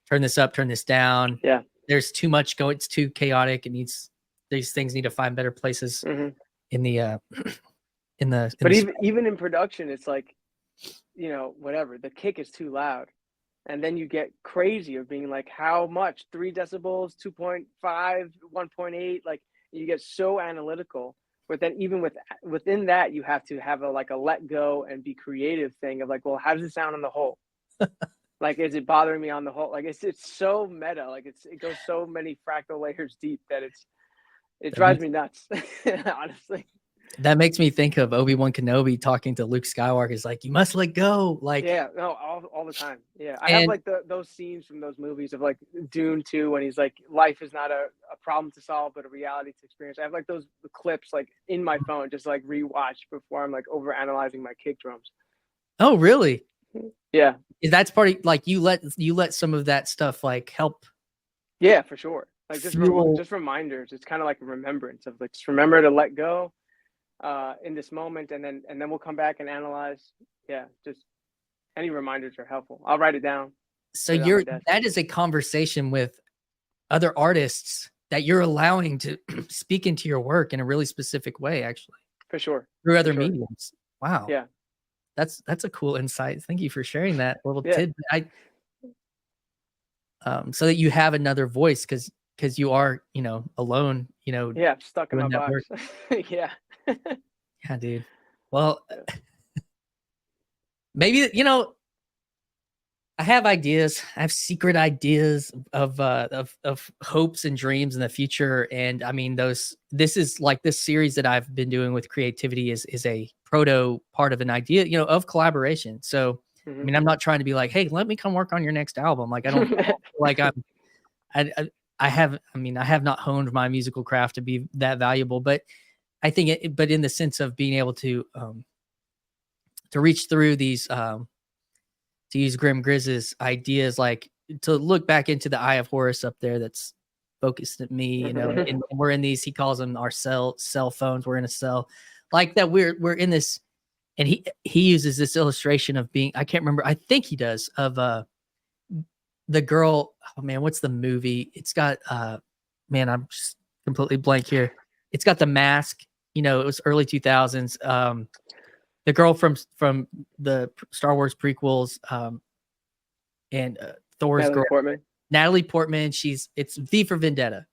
turn this up, turn this down. Yeah. There's too much going, it's too chaotic. These things need to find better places in the but even in production, it's like, you know, whatever, the kick is too loud. And then you get crazy of being like, how much? 3 decibels, 2.5, 1.8, like you get so analytical. But then even within that, you have to have a let go and be creative thing of like, well, how does it sound on the whole? Like, is it bothering me on the whole? Like, it's so meta. Like, it goes so many fractal layers deep that it That drives makes me nuts, honestly. that makes me think of Obi-Wan Kenobi talking to Luke Skywalker. He's like, you must let go. Like, Yeah, no, all the time. Yeah, I have and like those scenes from those movies of like Dune 2 when he's like, life is not a problem to solve, but a reality to experience. I have like those clips like in my phone, just like rewatch before I'm like over analyzing my kick drums. oh, really? Yeah, That's part of like you let some of that stuff like help yeah, for sure. Like fuel. just reminders. It's kind of like a remembrance of like just remember to let go in this moment, and then we'll come back and analyze. Yeah, just any reminders are helpful. I'll write it down, So put it on my desk. that is a conversation with other artists that you're allowing to speak into your work in a really specific way, actually, For sure. through For other sure. mediums. Wow. Yeah. That's a cool insight. Thank you for sharing that little Yeah. tidbit. So that you have another voice because you are, alone, Yeah. I'm stuck in doing my that work. box. Yeah. Yeah, dude. Well, maybe, I have ideas. I have secret ideas of hopes and dreams in the future. And I mean, this is like this series that I've been doing with creativity is a proto part of an idea, of collaboration. So, I Mhm. mean, I'm not trying to be like, hey, let me come work on your next album. Like, I don't feel like I have, I mean, I have not honed my musical craft to be that valuable, but I think but in the sense of being able to reach through these, to use Grim Grizz's ideas, like to look back into the eye of Horus up there that's focused at me, and we're in these, he calls them our cell phones. We're in a cell like that. We're in this, and he uses this illustration of being, I can't remember. I think he does of, the girl. Oh man, what's the movie? It's got, man, I'm just completely blank here. It's got The Mask, it was early 2000s. The girl from the Star Wars prequels, and Thor's Natalie girl, Portman. Natalie Portman. It's V for Vendetta,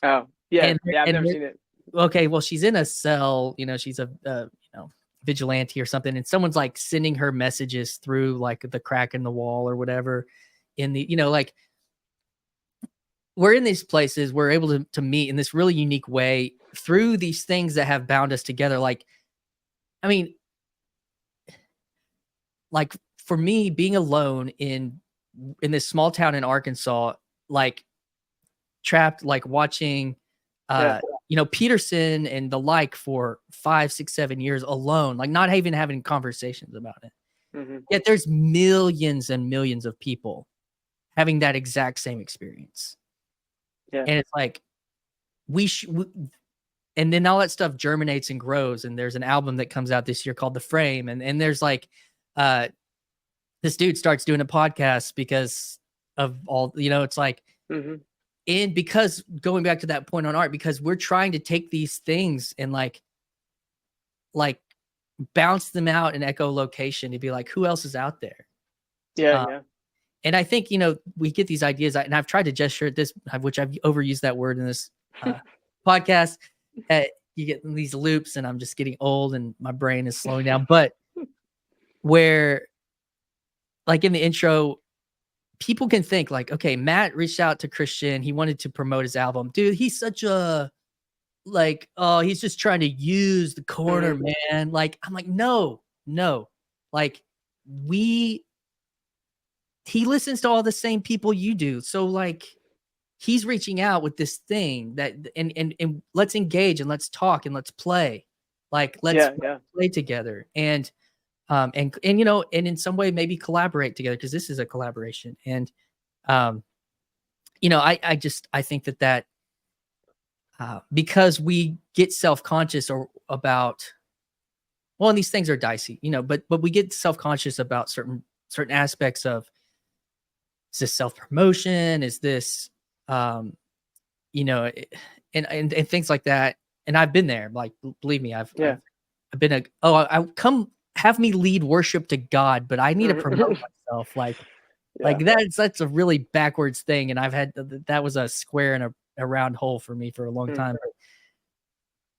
Oh, yeah. and Yeah. I've and never seen it. okay, well, she's in a cell. She's a vigilante or something, and someone's like sending her messages through like the crack in the wall or whatever. In the like we're in these places, we're able to meet in this really unique way through these things that have bound us together. Like, I mean, like for me, being alone in this small town in Arkansas, like trapped, like watching, Yeah. Peterson and the like for 5, 6, 7 years alone, like not even having conversations about it. Mhm. Yet there's millions and millions of people having that exact same experience. Yeah. And it's like, and then all that stuff germinates and grows. And there's an album that comes out this year called The Frame. And there's like, this dude starts doing a podcast because of all, it's like, Mhm. and because going back to that point on art, because we're trying to take these things and like bounce them out in echolocation to be like, who else is out there? Yeah. Uh, Yeah. and I think, we get these ideas, and I've tried to gesture at this, which I've overused that word in this podcast. You get these loops, and I'm just getting old, and my brain is slowing down. But where, like in the intro, people can think like, okay, Matt reached out to Christian. He wanted to promote his album. Dude, he's such a like, oh, he's just trying to use the corner, Mhm. man. Like, I'm like, no. Like, he listens to all the same people you do. So like he's reaching out with this thing that and let's engage and let's talk and let's play. Like let's Yeah. Yeah. play together and and and in some way maybe collaborate together because this is a collaboration. And um I think that because we get self-conscious or about, well, and these things are dicey, but we get self-conscious about certain aspects of, is this self-promotion? Is this, um, and things like that. And I've been there. Like, believe me, Yeah. I've been I come have me lead worship to God, but I need to promote Mhm. myself. Like Yeah. that's a really backwards thing. And I've had that was a square and a round hole for me for a long Mm. time.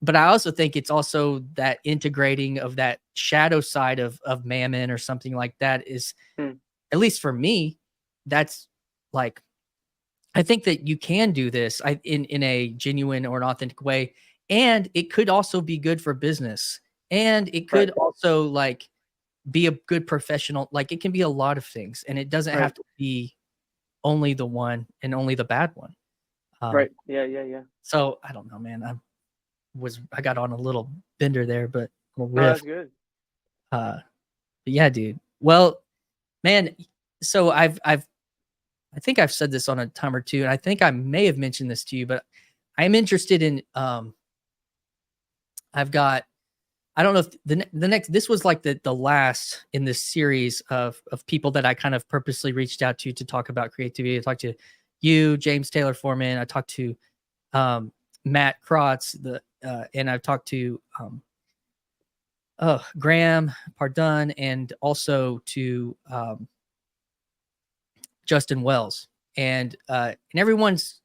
But I also think it's also that integrating of that shadow side of Mammon or something like that is Mm. at least for me, that's like, I think that you can do this in a genuine or an authentic way, and it could also be good for business, and it could Right. also like be a good professional. Like it can be a lot of things, and it doesn't have Right. to be only the one and only the bad one. Right. Yeah. Yeah. Yeah. So I don't know, man. I got on a little bender there, but a little No, riff. that's good. But yeah, dude. Well, man. So I think I've said this on a time or two, and I think I may have mentioned this to you, but I'm interested in I've got I don't know if the next this was like the last in this series of people that I kind of purposely reached out to talk about creativity. I talked to you, James Taylor Foreman. I talked to Matt Krotz, and I've talked to Graham Pardun, and also to Justin Wells. And everyone's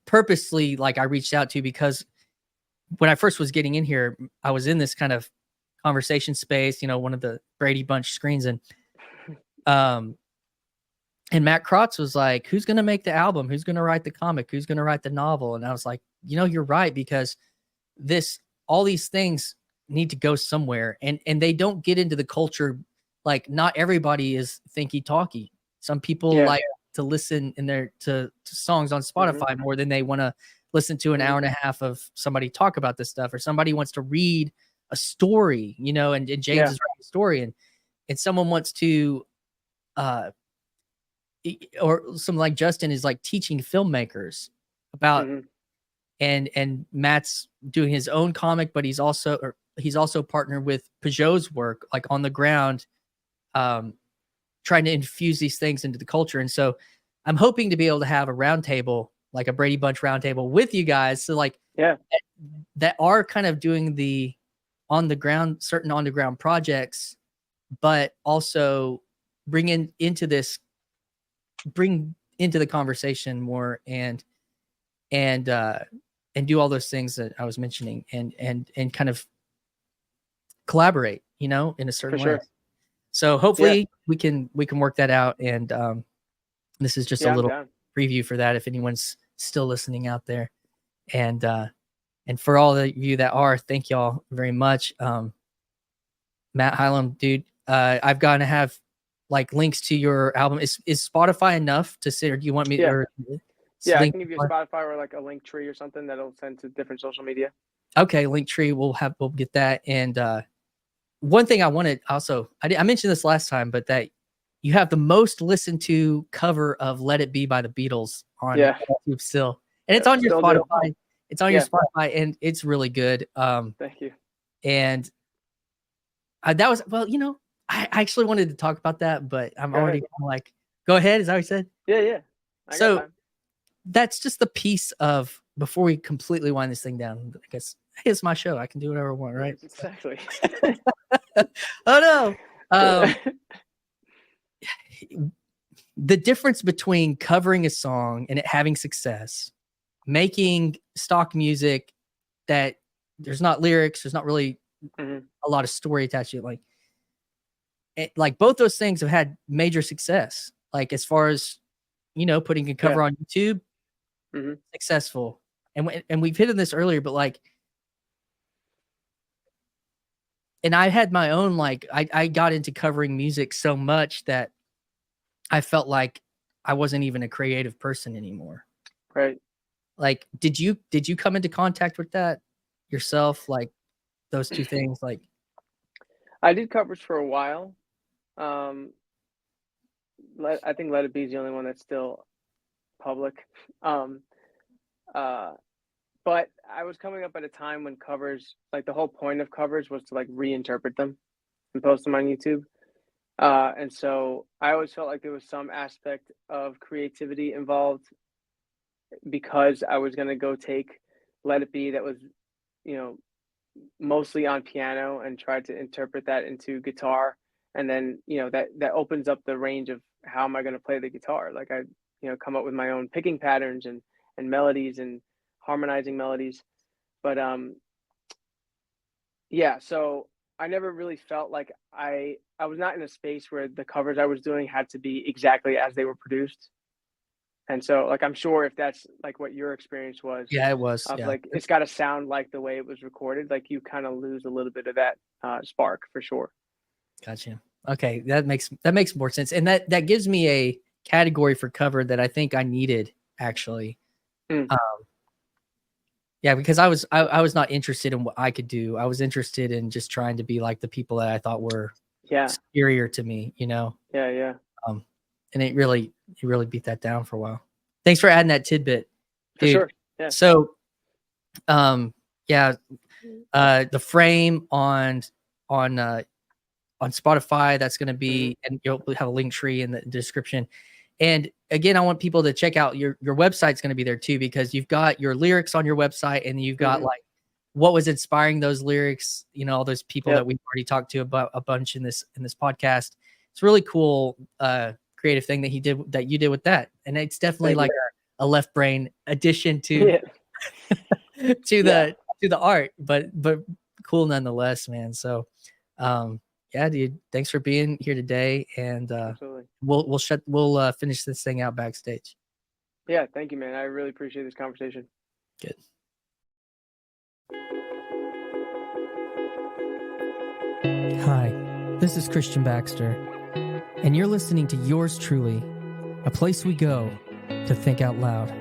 purposely like I reached out to because when I first was getting in here, I was in this kind of conversation space, one of the Brady Bunch screens, um, and Matt Krotz was like, "Who's going to make the album? Who's going to write the comic? Who's going to write the novel?" And I was like, "You're right, because all these things need to go somewhere, and they don't get into the culture. Like, not everybody is thinky talky. Some people like to listen to songs on Spotify more than they want to listen to an hour and a half of somebody talk about this stuff, or somebody wants to read a story, and James is writing a story, and someone wants to, or some like Justin is like teaching filmmakers about, and Matt's doing his own comic, but he's also partnered with Peugeot's work, like on the ground, trying to infuse these things into the culture. And so I'm hoping to be able to have a roundtable, like a Brady Bunch roundtable with you guys. So like, that are kind of doing the certain on the ground projects, but also bring into the conversation more, and do all those things that I was mentioning, and kind of collaborate, in a certain way. Sure. So hopefully we can work that out. And this is just a little preview for that, if anyone's still listening out there. And for all of you that are, thank y'all very much. Matt Hylom, dude, I've got to have like links to your album. Is Spotify enough to say, or do you want me to? I can give you a Spotify or like a link tree or something that'll send to different social media. Okay, link tree. We'll get that. And one thing I wanted also, I mentioned this last time, but that you have the most listened to cover of "Let It Be" by the Beatles on YouTube still, and it's on your Spotify. It's on your Spotify, and it's really good. Thank you. And that was, well, I actually wanted to talk about that, but I'm already kind of like, go ahead. Is that what you said? Yeah. So that's just the piece of, before we completely wind this thing down, I guess, hey, it's my show. I can do whatever I want, right? Exactly. Oh no. The difference between covering a song and it having success, making stock music that there's not lyrics, there's not really a lot of story attached to it. Like both those things have had major success. Like as far as, putting a cover on YouTube, successful. And we've hit on this earlier, but like, and I had my own, like, I got into covering music so much that I felt like I wasn't even a creative person anymore. Right. Like, did you come into contact with that yourself? Like those two things? Like, I did covers for a while. I think "Let It Be" is the only one that's still public. But I was coming up at a time when covers, like the whole point of covers was to like reinterpret them and post them on YouTube. And so I always felt like there was some aspect of creativity involved, because I was going to go take "Let It Be" that was, mostly on piano, and try to interpret that into guitar. And then, that opens up the range of how am I going to play the guitar? Like I, come up with my own picking patterns and melodies and harmonizing melodies. But so I never really felt like I was not in a space where the covers I was doing had to be exactly as they were produced. And so, like, I'm sure if that's like what your experience was Yeah, it was. of Yeah. like it's got to sound like the way it was recorded, like you kind of lose a little bit of that spark for sure. Gotcha. Okay, that makes more sense, and that gives me a category for cover that I think I needed actually. Mm, Yeah, because I was not interested in what I could do. I was interested in just trying to be like the people that I thought were yeah, superior to me, you know. yeah, Um, and it really beat that down for a while. Thanks for adding that tidbit, for dude. sure. Yeah. So, yeah, the frame on on Spotify. That's going to Hmm. be, and you'll have a link tree in the description. And again, I want people to check out your website's going to be there too, because you've got your lyrics on your website and you've got Hmm. like what was inspiring those lyrics, you know, all those people that Yep. we've already talked to about a bunch in this podcast. It's really cool, creative thing that you did with that. And it's definitely Thank like you. a left brain addition to Yeah. to Yeah. the art, but cool nonetheless, man. So, yeah, dude, thanks for being here today, and Absolutely. we'll finish this thing out backstage. Yeah. Thank you, man. I really appreciate this conversation. Good. Hi, this is Christian Baxter, and you're listening to Yours Truly, a place we go to think out loud.